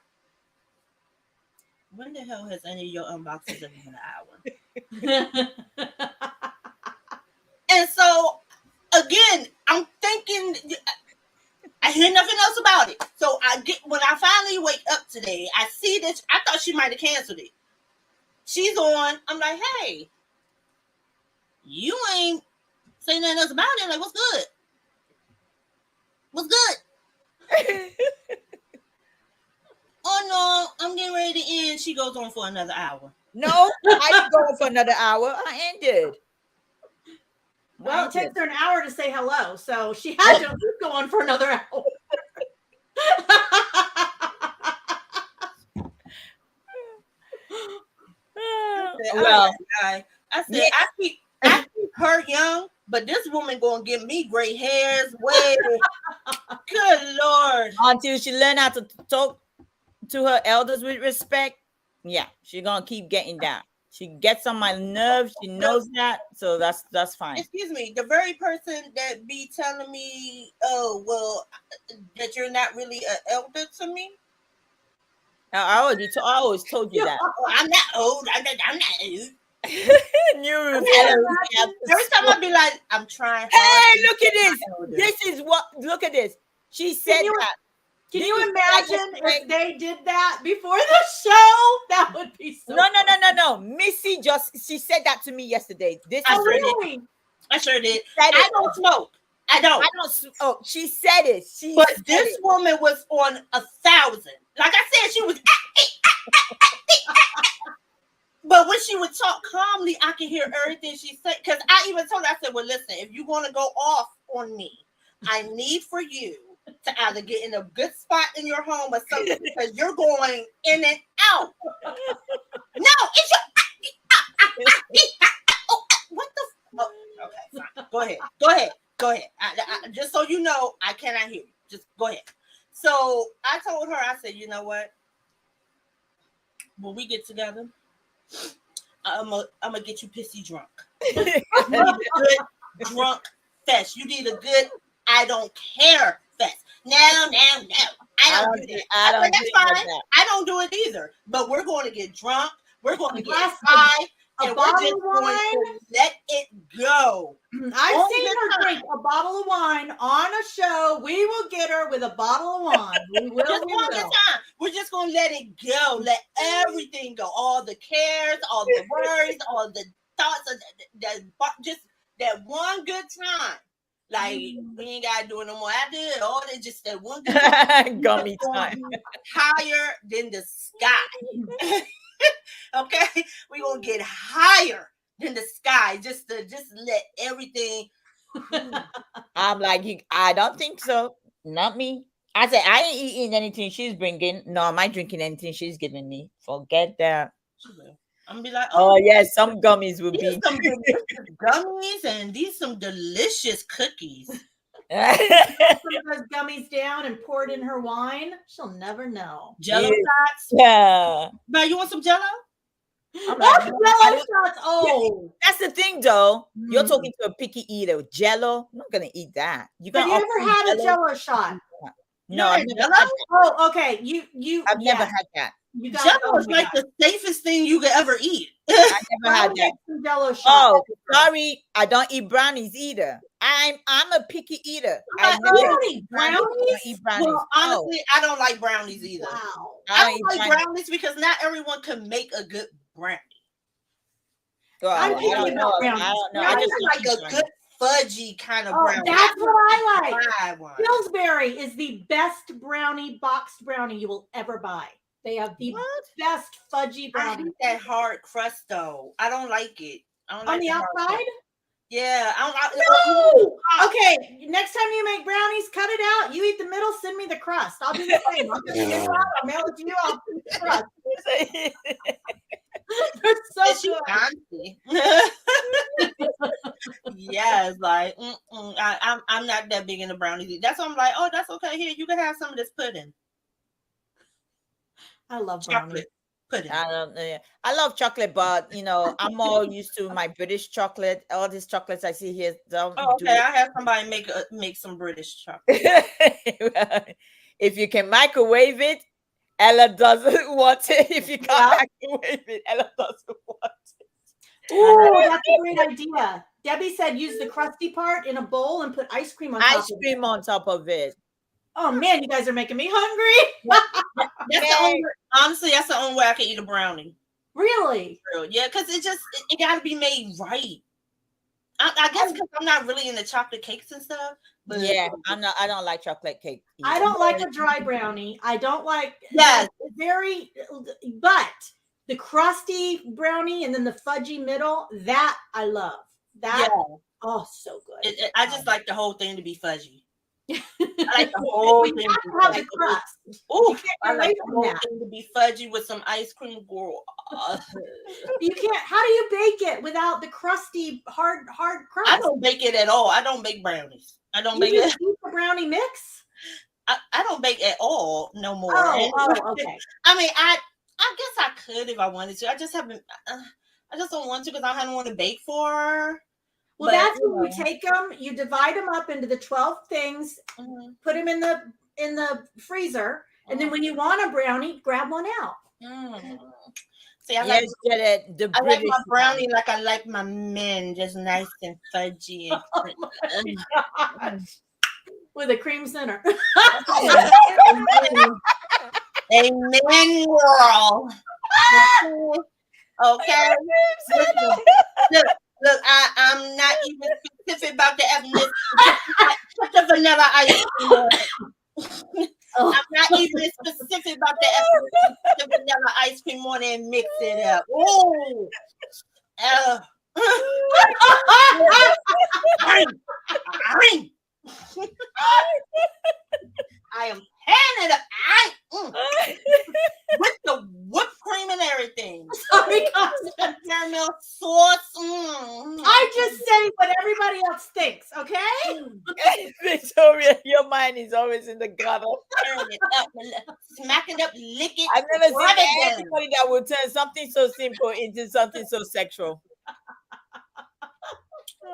When the hell has any of your unboxes ever been an hour? And so again, I'm thinking. I hear nothing else about it. So when I finally wake up today, I see this. I thought she might have canceled it. She's on. I'm like, hey, you ain't saying nothing else about it. Like, what's good? What's good? Oh no, I'm getting ready to end. She goes on for another hour. no, I ain't going for another hour. I ended. Well, it takes her an hour to say hello, so she had to go on for another hour. Well, I said, I keep her young, but this woman gonna give me gray hairs. Way, good Lord! Until she learn how to talk to her elders with respect, yeah, she's gonna keep getting down. She gets on my nerves. She knows that, so that's fine. Excuse me, the very person that be telling me, "Oh, well, that you're not really an elder to me." I always told you that. Oh, I'm not old. I'm not old. News. Every time I be like, I'm trying. Hey, look at this. This is what. Look at this. She said that. Can you imagine if they did that before the show? That would be so. No. Missy she said that to me yesterday. Really? I sure did. I don't smoke. I don't. Oh, she said it. This woman was on 1,000. Like I said, she was. But when she would talk calmly, I could hear everything she said. Because I even told her, I said, well, listen, if you're going to go off on me, I need for you to either get in a good spot in your home or something, because you're going in and out. No, it's your. What the? Oh, okay, fine. Go ahead. Just so you know, I cannot hear you. Just go ahead. So I told her, I said, you know what? When we get together, I'm gonna get you pissy drunk. You need a good drunk fest. You need a good I don't care fest. No. I don't do that. That's fine. I don't do it either. But we're going to get drunk. We're going to get high. And we're just going to let it go. I've seen her drink a bottle of wine on a show. We will get her with a bottle of wine. We will. Just one at a time. We're just going to let it go. Let everything go. All the cares, all the worries, all the thoughts of just that one good time. Like, we ain't got to do it no more. I did all that, just that one good time. Gummy time. Higher than the sky. Okay, we're gonna get higher than the sky, just let everything. I'm like, I don't think so. Not me. I said, I ain't eating anything she's bringing. No, am I drinking anything she's giving me? Forget that. I'm gonna be like, oh yes, some gummies will be some delicious gummies, and these some delicious cookies. Some of those gummies down and pour it in her wine. She'll never know. Jello shots. Yeah. But you want some Jello? I'm like, Jello shots. Oh, that's the thing, though. You're talking to a picky eater. Jello, I'm not gonna eat that. Have you ever had a Jello shot? No, I've never had that. Oh, okay. I've never had that. Jello is like the safest thing you could ever eat. I never had that. Some Jello shots. Oh, sorry, I don't eat brownies either. I'm a picky eater. I never eat brownies. Well, honestly, I don't like brownies either. Wow. I don't like brownies because not everyone can make a good brownie. Well, I'm picky about brownies. I don't know. I just like a good fudgy kind of brownie. That's what I like. Pillsbury is the best brownie, boxed brownie you will ever buy. They have the best fudgy brownie. I hate that hard crust though. I don't like it. I don't on like the outside. Yeah, no. Okay, next time you make brownies, cut it out. You eat the middle. Send me the crust. I'll do the same. I'll just get it out. I'll mail it to you. I'll do the crust. They're so good. Yes, like I'm not that big into brownies. That's why I'm like, oh, that's okay. Here, you can have some of this pudding. I love chocolate pudding. I love chocolate, but I'm more used to my British chocolate. All these chocolates I see here don't. Oh, okay, I have somebody make some British chocolate. If you can microwave it, Ella doesn't want it. If you can't microwave it, Ella doesn't want it. Oh, that's a great idea. Debbie said use the crusty part in a bowl and put ice cream on top of it. Ice cream on top of it. Oh man, you guys are making me hungry. Honestly, that's the only way I can eat a brownie. Really? Yeah, because it got to be made right. I guess because I'm not really into chocolate cakes and stuff. But yeah, I don't like chocolate cake either. I don't like a dry brownie. I don't like. Yes, but the crusty brownie and then the fudgy middle, that I love. That oh, so good. I just like the whole thing to be fudgy. I like the whole thing to have the crust. Oh, I like the whole thing to be fudgy with some ice cream. Girl, you can't. How do you bake it without the crusty hard crust? I don't bake it at all. I don't bake brownies. I don't bake it. You the brownie mix? I don't bake at all no more. Oh, okay. I mean, I guess I could if I wanted to. I just haven't. I just don't want to because I haven't want to bake for her. Well, that's when you take them, you divide them up into the 12 things, put them in the freezer, and then when you want a brownie, grab one out. See, I like my brownie like I like my men, just nice and fudgy and with a cream center. Amen, girl. Okay. Look, I'm not even specific about the ethnicity. Put the vanilla ice cream. I'm not even specific about the ethnicity. Put the vanilla ice cream on and mix it up. Oh, I am panning up. With the whipped cream and everything. Sorry, caramel sauce. I just say what everybody else thinks, okay? Victoria, your mind is always in the gutter. Smack it up, lick it. I've never seen anybody that would turn something so simple into something so sexual.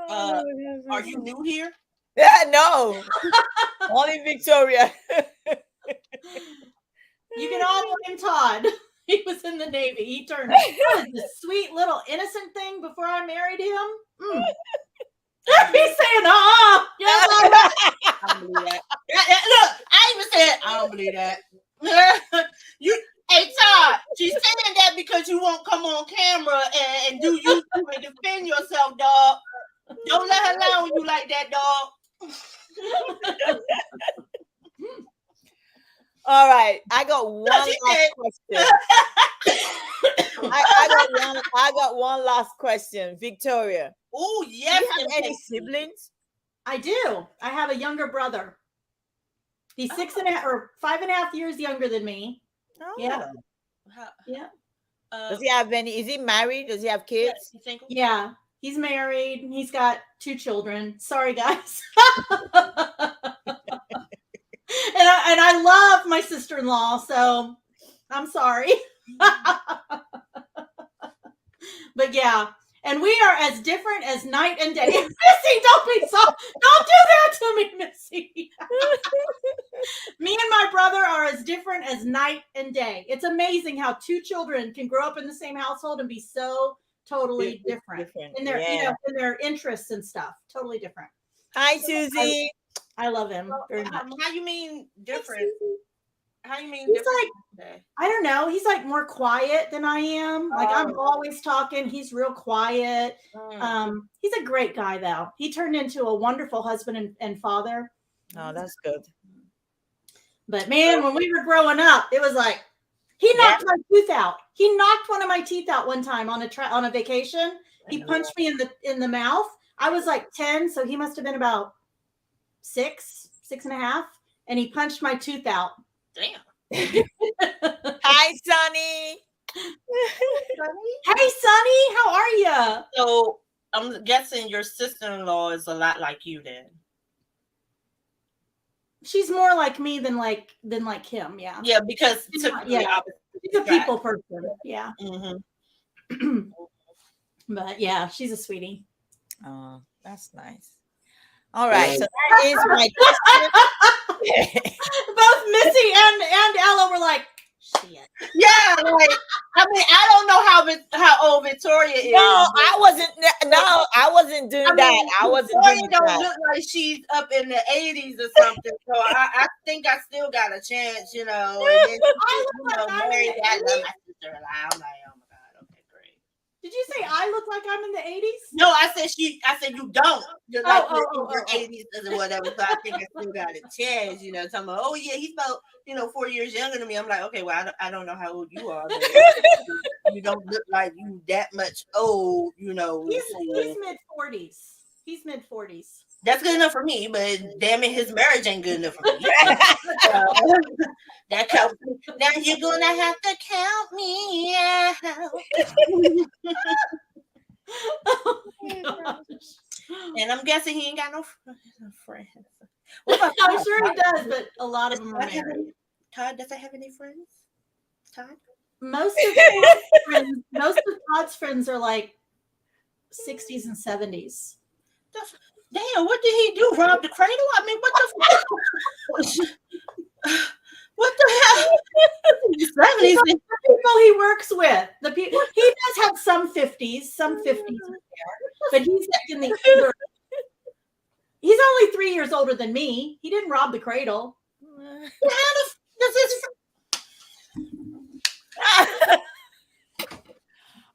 Are you new here? No. Only Victoria. You can all blame Todd. He was in the Navy. He turned this sweet little innocent thing before I married him. He's saying, I don't believe that. Look, I even said, I don't believe that. Hey, Todd, she's saying that because you won't come on camera and do YouTube and defend yourself, dog. Don't let her lie on you like that, dog. All right, I got one last question. I got one last question, Victoria. Oh, yes. Do you have any siblings? I do. I have a younger brother. He's 5.5 years younger than me. Oh. Yeah. Does he have any? Is he married? Does he have kids? Yeah. He's married. He's got 2 children. Sorry, guys. And I love my sister-in-law, so I'm sorry. But yeah, and we are as different as night and day. Missy, don't do that to me, Missy. Me and my brother are as different as night and day. It's amazing how 2 children can grow up in the same household and be so totally different in their, in their interests and stuff. Totally different. Hi, Susie. I love him very much. How you mean different? How you mean he's different? Like, I don't know. He's like more quiet than I am. Like I'm always talking. He's real quiet. He's a great guy though. He turned into a wonderful husband and father. Oh, that's good. But man, when we were growing up, it was like he knocked my tooth out. He knocked one of my teeth out one time on a vacation. He punched me in the mouth. I was like 10, so he must have been about 6 and a half, and he punched my tooth out. Damn. Hi, Sonny. Hey, Sonny, how are you? So I'm guessing your sister-in-law is a lot like you then. She's more like me than like him. Yeah. Yeah, because she's a people person. Yeah. Mm-hmm. But yeah, she's a sweetie. Oh, that's nice. All right, so that is my question. Both Missy and Ella were like, shit. Yeah, like I mean, I don't know how old Victoria is. No, I wasn't doing that. I wasn't Victoria doing don't that. look like she's up in the 80s or something. So I think I still got a chance, And then married that love my sister. I'm like, oh my God, okay, great. Did you say I look like I'm in the 80s? No, I said you don't. You're like your 80s or whatever. So I think I still got a chance, talking about, oh yeah, he's about 4 years younger than me. I'm like, okay, well, I don't know how old you are, but you don't look like you that much old, He's mid-40s. He's mid-40s. That's good enough for me, but damn it, his marriage ain't good enough for me. That counts. Now you're gonna have to count me out. Oh, and I'm guessing he ain't got no friends. I'm sure he does, but a lot of them are married. Todd doesn't have any friends. Todd. Most of Todd's friends are like 60s and 70s. Damn, what did he do? Rob the cradle? I mean, what the what the hell? The people he works with. He does have some 50s in there, but he's in the older. He's only 3 years older than me. He didn't rob the cradle.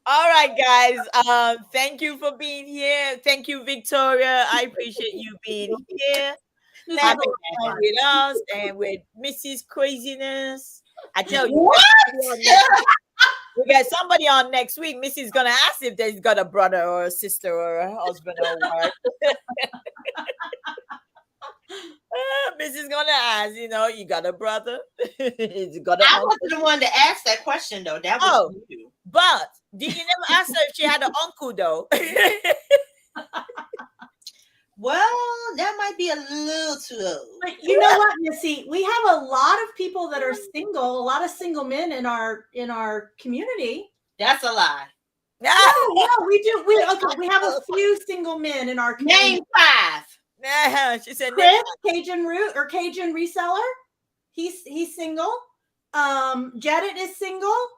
All right, guys. Thank you for being here. Thank you, Victoria. I appreciate you being here. Having fun with us and with Mrs. Craziness. I tell you, we got somebody on next week. Missy's gonna ask if they've got a brother or a sister or a husband or wife. Missy's gonna ask, you got a brother? You got I wasn't the one to ask that question though. That was you. But did you never ask her if she had an uncle though? Well, that might be a little too old. But you know what, Missy? We have a lot of people that are single, a lot of single men in our community. That's a lie. No, we do. We have a few single men in our community. Name 5. She said Chris, Cajun reseller. He's single. Janet is single.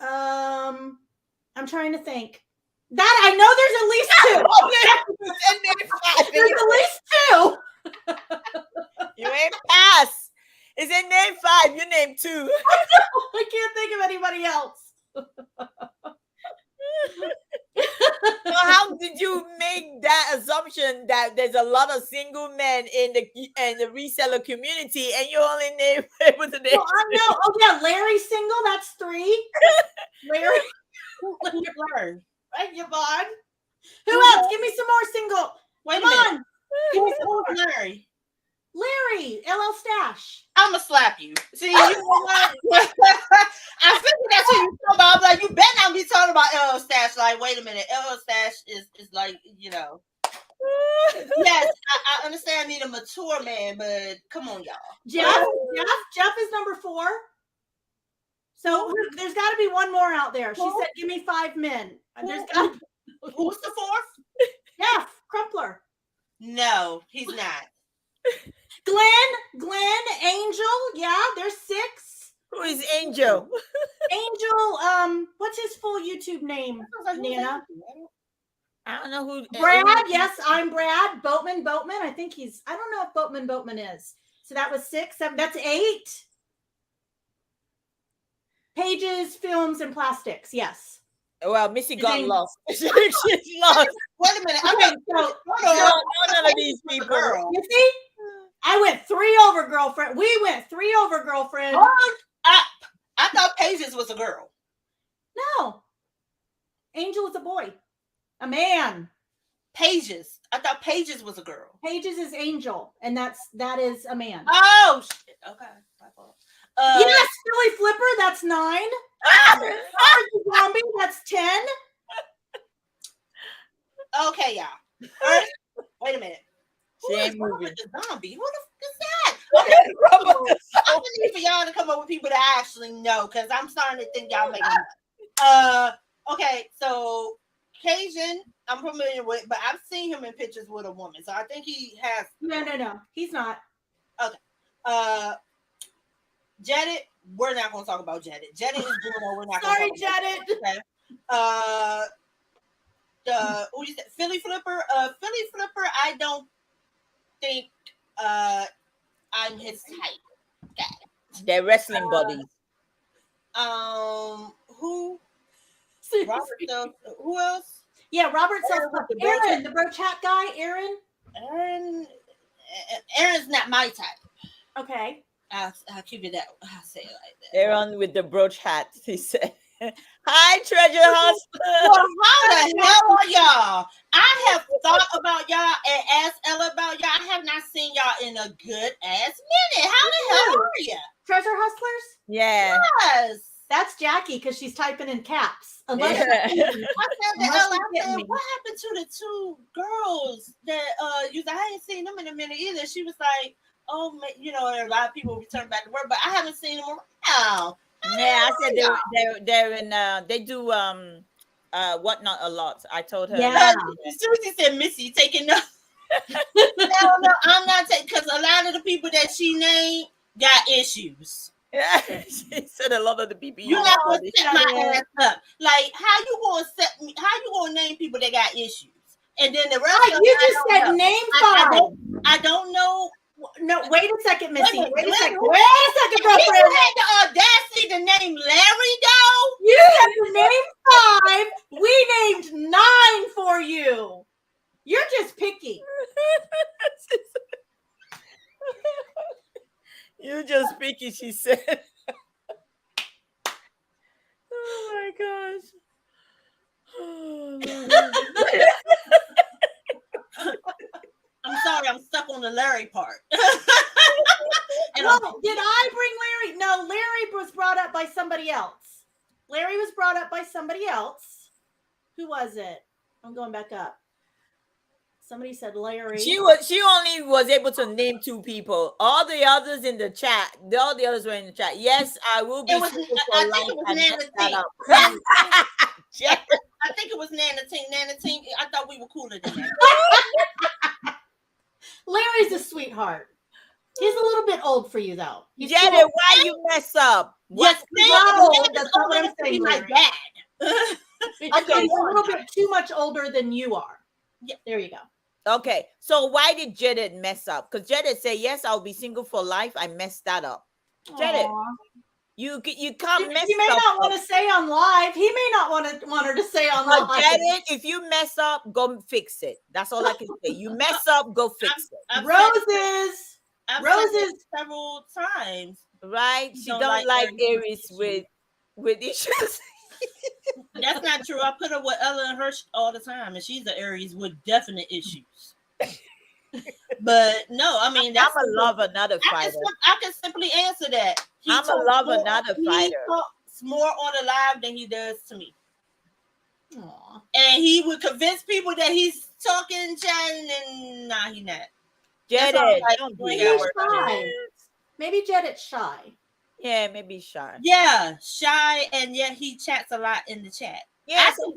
I'm trying to think. That I know there's at least 2. There's at least 2. You ain't pass. It's in name 5. You name 2. I can't think of anybody else. So how did you make that assumption that there's a lot of single men in the reseller community and you only name able to name? Well, I know. Oh yeah, Larry's single. That's 3. Larry. Right, Yvonne. Who else? Give me some more single. Wait Come on. Who's Larry? Larry, LL Stash. Oh, I'ma slap you. See, you know what? I figured that's what you talking about. I'm like, you better not be talking about LL Stash. Like, wait a minute, LL Stash is like, you know. Yes, I understand I need a mature man, but come on, y'all. Jeff is number 4. So there's got to be one more out there. She said, "Give me 5 men." There's got. Who's the 4th? Jeff Crumpler. No, he's not. Glenn, Angel. Yeah, there's 6. Who is Angel? Angel. What's his full YouTube name? Nana. I don't know who. Brad. Yes, I'm Brad Boatman. I think he's. I don't know if Boatman is. So that was 6, 7. That's 8. Pages, films, and plastics. Yes. Well, Missy got lost. She's lost. Wait a minute. Okay, so none of these people. You see, I went 3 over, girlfriend. We went 3 over, girlfriend. Oh, I thought Pages was a girl. No, Angel is a boy, a man. Pages. I thought Pages was a girl. Pages is Angel, and that is a man. Oh shit. Okay, my fault. Yes, Philly Flipper. That's 9. Zombie. That's 10. Okay, y'all. First, wait a minute. She ain't moving. The zombie. Who the fuck is that? I need for y'all to come up with people that I actually know, because I'm starting to think y'all making up. Okay, so Cajun, I'm familiar with, but I've seen him in pictures with a woman, so I think he has. No, he's not. Okay. Janet, we're not going to talk about Janet. Janet is Bruno. We're not. Sorry, Janet. Okay. Who you said? Philly Flipper. Philly Flipper. I don't think I'm his type. Okay. They're wrestling buddies. Who? Robert Self. Who else? Yeah, Robert Self. Aaron, the brooch hat guy. Aaron's not my type. Okay. I'll keep it that. I'll say it like that. Aaron with the brooch hat. He said, "Hi, treasure hustler." Well, how the hell are y'all? I have thought about y'all and asked Ella about y'all. I have not seen y'all in a good ass minute. How the hell are you? Treasure Hustlers? Yeah. Yes. That's Jackie because she's typing in caps. Unless Yeah. I said to Ella, I said, what happened to the 2 girls that you said, I ain't seen them in a minute either. She was like, oh, you know, a lot of people return back to work, but I haven't seen them around. Yeah, I said they're in they do whatnot a lot. I told her. Yeah. Susie said Missy taking no. No, I'm not taking, because a lot of the people that she named got issues. Yeah, she said a lot of the people. You're not gonna set my ass up. Like, how you gonna set me? How you gonna name people that got issues? And then the rest of you just said name 5. I don't know. No, wait a second, Missy. Wait a second, People girlfriend. had the audacity to name Larry, though. You had to name 5. We named 9 for you. You're just picky. You just picky, she said. Oh my gosh. Oh, I'm sorry, I'm stuck on the Larry part. And did I bring Larry? No, Larry was brought up by somebody else. Larry was brought up by somebody else. Who was it? I'm going back up. Somebody said Larry. She only was able to name 2 people. All the others in the chat, all the others were in the chat. Yes, I will be. I think it was Nana T. I think it was Nana T. Nana T. I thought we were cooler than that. Larry's a sweetheart. He's a little bit old for you, though. Janet, why you mess up? Yes, not old. That's not what I'm saying. My dad. Okay, he's a little bit too much older than you are. Yeah, there you go. Okay, so why did Janet mess up? Because Janet said, "Yes, I'll be single for life." I messed that up. Janet, you can't mess up. You may not want to say on live. He may not want her to say on live. Janet, if you mess up, go fix it. That's all I can say. You mess up, go fix it. Roses. Roses several times. Right? She don't like Aries with issues. That's not true. I put her with Ella and Hirsch all the time, and she's an Aries with definite issues. But no, I mean that's I'm a love another fighter. I can simply answer that. I'm a love another fighter. He talks more on the live than he does to me. Aww. And he would convince people that he's talking, chatting, and nah, he not. Jared, don't do that. Maybe Jared's shy. Yeah, maybe shy. Yeah, shy, and yet he chats a lot in the chat. Yeah, I think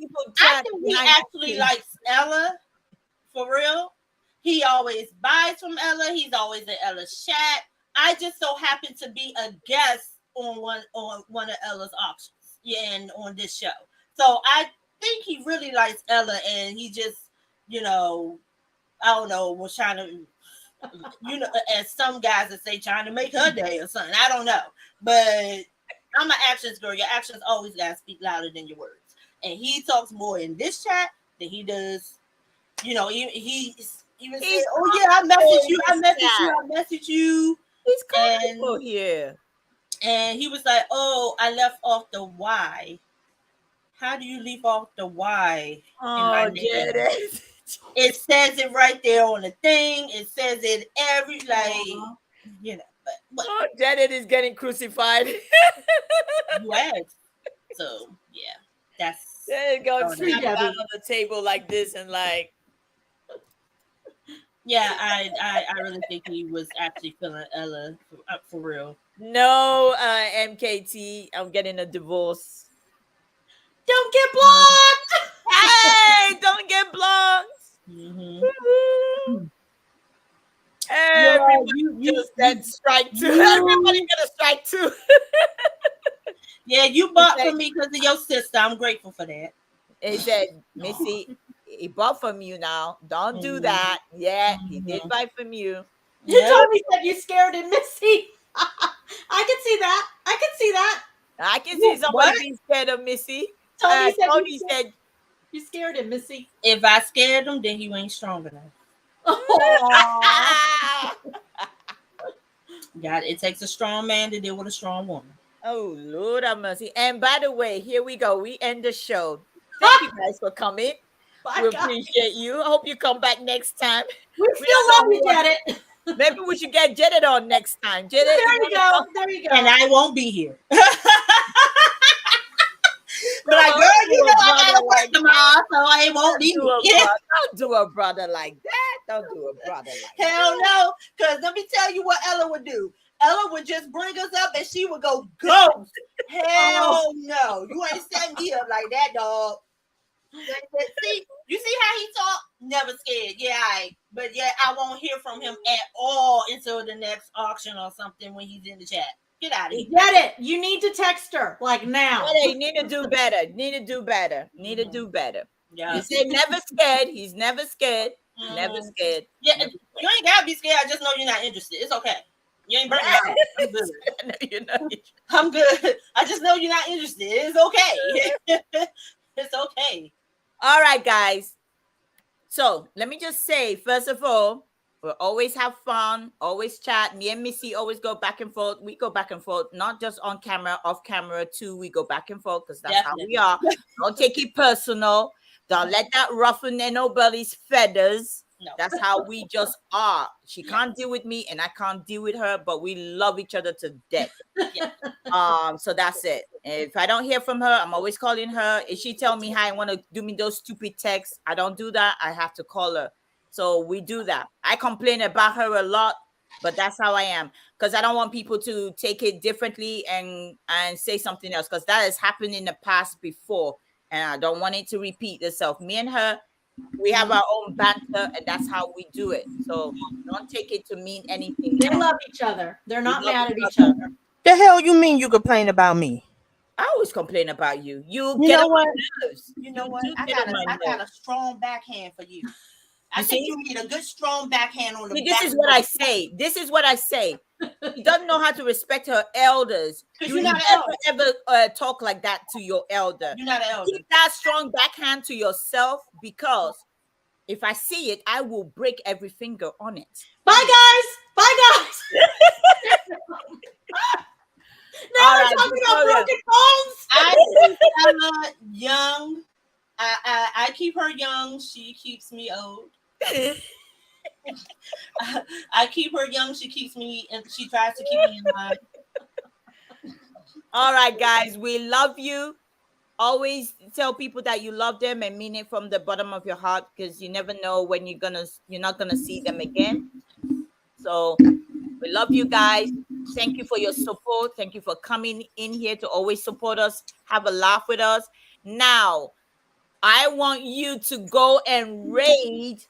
he actually likes Ella, for real. He always buys from Ella. He's always in Ella's chat. I just so happen to be a guest on one of Ella's auctions, and on this show. So I think he really likes Ella, and he just, I don't know, was trying to, as some guys that say, trying to make her day or something. I don't know, but I'm an actions girl. Your actions always gotta speak louder than your words, and he talks more in this chat than he does. He even said, "Oh yeah, I messaged you." He's comfortable here. And he was like, "Oh, I left off the Y. How do you leave off the Y?" Oh, get it. It says it right there on the thing. It says it every but oh, Janet is getting crucified. Yes. So yeah, that's there you go. Sitting down on the table like this and like. Yeah, I really think he was actually feeling Ella for real. No, MKT, I'm getting a divorce. Don't get blocked. Hey, don't get blocked. Mm-hmm. Everybody just said strike two. Everybody gonna strike two. Yeah, you bought from me because of your sister. I'm grateful for that. He said, Missy, he bought from you now. Don't do that. Yeah, he did buy from you. You told me that you scared him, Missy. I can see that. I can see somebody being scared of Missy. Tony said you scared him, Missy. If I scared him, then he ain't strong enough. God, it takes a strong man to deal with a strong woman. Oh, Lord have mercy. And by the way, here we go. We end the show. Thank you guys for coming. We appreciate you. I hope you come back next time. We still love you, Janet. Maybe we should get Janet on next time. Janet, there you go. And I won't be here. But like, girl, I gotta work tomorrow, so I won't be here. Don't do a brother like that. Don't do a brother like that. Hell no. Because let me tell you what Ella would do. Ella would just bring us up and she would go ghost. Hell no. You ain't setting me up like that, dog. See, you see how he talk? Never scared. Yeah, but yeah, I won't hear from him at all until the next auction or something when he's in the chat. Get out of here. Get it. You need to text her like now. You need to do better. Yeah. You say never scared. He's never scared. Never scared. Yeah, you ain't gotta be scared. I just know you're not interested. It's okay. You ain't burning out. I'm good. No, you're not interested. I'm good. I just know you're not interested. It's okay. It's okay. All right, guys. So let me just say, first of all, we'll always have fun, always chat. Me and Missy always go back and forth. We go back and forth, not just on camera, off camera too. We go back and forth because that's how we are. Don't take it personal. Don't let that ruffle anybody's feathers. No. That's how we just are. She can't deal with me and I can't deal with her, but we love each other to death. So that's it. If I don't hear from her, I'm always calling her. If she tell me, hi, I want to do me those stupid texts, I don't do that. I have to call her. So we do that. I complain about her a lot, but that's how I am. Because I don't want people to take it differently and say something else. Because that has happened in the past before. And I don't want it to repeat itself. Me and her, we have our own banter, and that's how we do it. So don't take it to mean anything. They love each other. They're not mad at each other. The hell you mean you complain about me? I always complain about you. You know what? You know what? I got a strong backhand for you. I think you need a good strong backhand on the back. This is what I say. This is what I say. She doesn't know how to respect her elders. You never ever talk like that to your elder. You're not an elder. Keep that strong backhand to yourself, because if I see it, I will break every finger on it. Bye, guys. Bye, guys. Now we're talking about broken bones. I keep Ella young. I keep her young. She keeps me old. I keep her young. She keeps me, and she tries to keep me in line. All right, guys, we love you. Always tell people that you love them and mean it from the bottom of your heart, because you never know when you're not gonna see them again. So we love you guys. Thank you for your support. Thank you for coming in here to always support us, have a laugh with us. Now, I want you to go and raid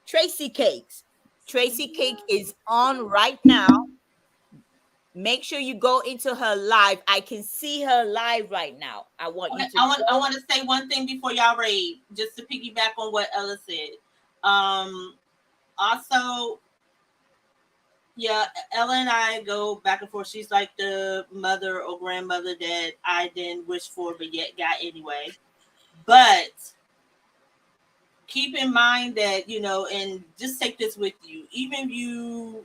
Tracy Cakes. Tracy Cake is on right now. Make sure you go into her live. I can see her live right now. I want you to. I want to say one thing before y'all raid, just to piggyback on what Ella said. Also, yeah, Ella and I go back and forth. She's like the mother or grandmother that I didn't wish for, but yet got anyway. But keep in mind that, and just take this with you. Even if you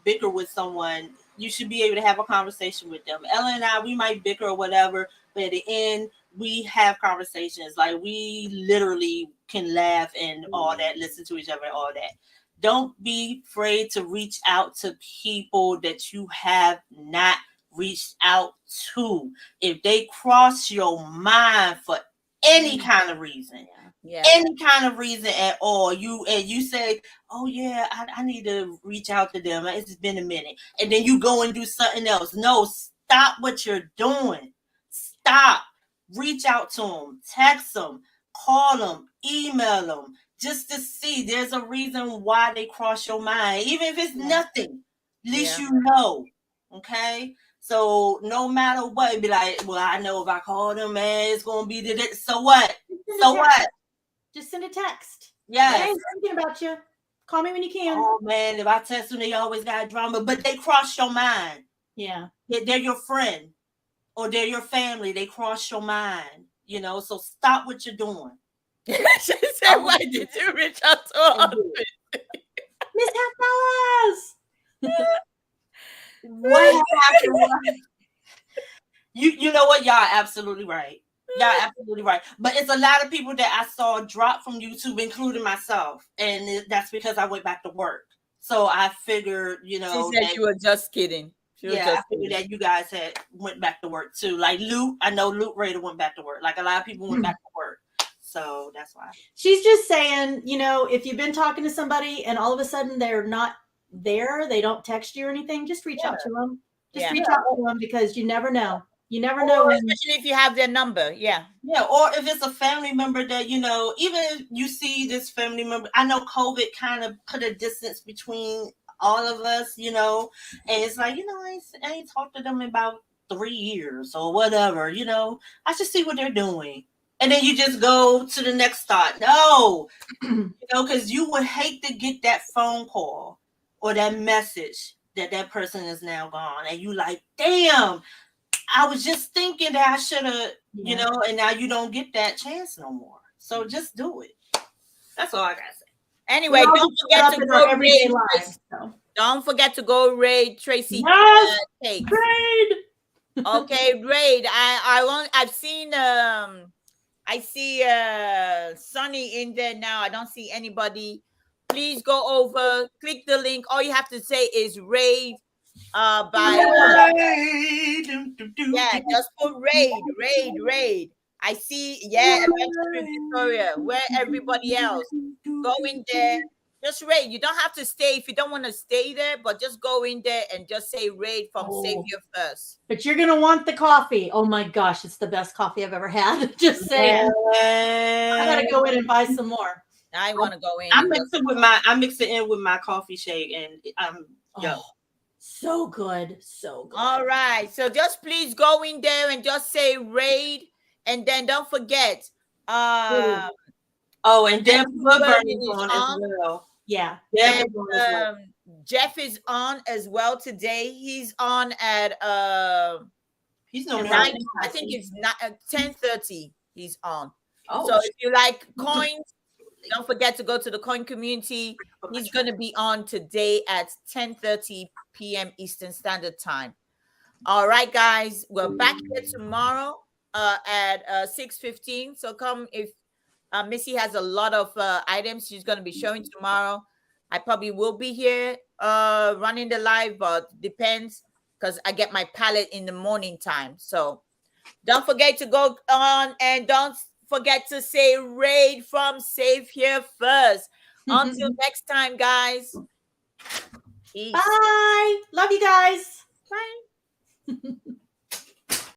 bicker with someone, you should be able to have a conversation with them. Ella and I, we might bicker or whatever, but at the end, we have conversations. Like, we literally can laugh and all that, listen to each other and all that. Don't be afraid to reach out to people that you have not reached out to. If they cross your mind for any kind of reason, any kind of reason at all, you say, oh yeah, I need to reach out to them, it's been a minute, and then you go and do something else. No, stop what you're doing. Stop. Reach out to them, text them, call them, email them, just to see. There's a reason why they cross your mind, even if it's nothing. At least you know. Okay. So no matter what, be like, well, I know if I call them, man, it's gonna be the. So what? So what? Just send a text. Yes. Hey, thinking about you. Call me when you can. Oh man, if I text them, they always got drama, but they cross your mind. Yeah. They're your friend or they're your family. They cross your mind, so stop what you're doing. She said, why did you reach out to her? Miss Half What happened? You know what? Y'all absolutely right. Y'all absolutely right. But it's a lot of people that I saw drop from YouTube, including myself. And that's because I went back to work. So I figured, She said you were just kidding. I figured that you guys had went back to work too. Like Luke, I know Luke Raider went back to work. Like a lot of people went back to work. So that's why. She's just saying, if you've been talking to somebody and all of a sudden they're not there, they don't text you or anything, just reach out to them. Just reach out to them, because you never know. You never know. Especially if you have their number. Yeah. Yeah. Or if it's a family member that, even if you see this family member, I know COVID kind of put a distance between all of us, and it's like, I ain't talked to them in about 3 years or whatever, I should see what they're doing. And then you just go to the next thought. No, because you would hate to get that phone call or that message that person is now gone. And you like, damn, I was just thinking that I should have, and now you don't get that chance no more. So just do it. That's all I got to say. Anyway, don't forget to go raid. Don't forget to go raid Tracy Cakes. Raid. Okay, raid. I've seen I see Sunny in there now. I don't see anybody. Please go over, click the link. All you have to say is raid just put raid. I see, Victoria. Where everybody else? Go in there. Just raid. You don't have to stay if you don't want to stay there, but just go in there and just say raid from Saveherfirst. But you're gonna want the coffee. Oh my gosh, it's the best coffee I've ever had. Just saying. I gotta go in and buy some more. I want to go in. I mix it in with my coffee shake, and so good, so good. All right, so just please go in there and just say raid, and then don't forget. And Deb Woodburn is on as well. Yeah. Jeff is on as well today. He's on at he's no 9, I think it's not 10:30. He's on. So if you like coins, don't forget to go to the coin community. He's going to be on today at 10:30 p.m. Eastern Standard Time. All right, guys, we're back here tomorrow at 6:15. So come if Missy has a lot of items she's going to be showing tomorrow. I probably will be here running the live, but depends because I get my palette in the morning time. So don't forget to go on and don't forget to say raid from Save Here First. Until next time, guys. Peace. Bye. Love you guys. Bye.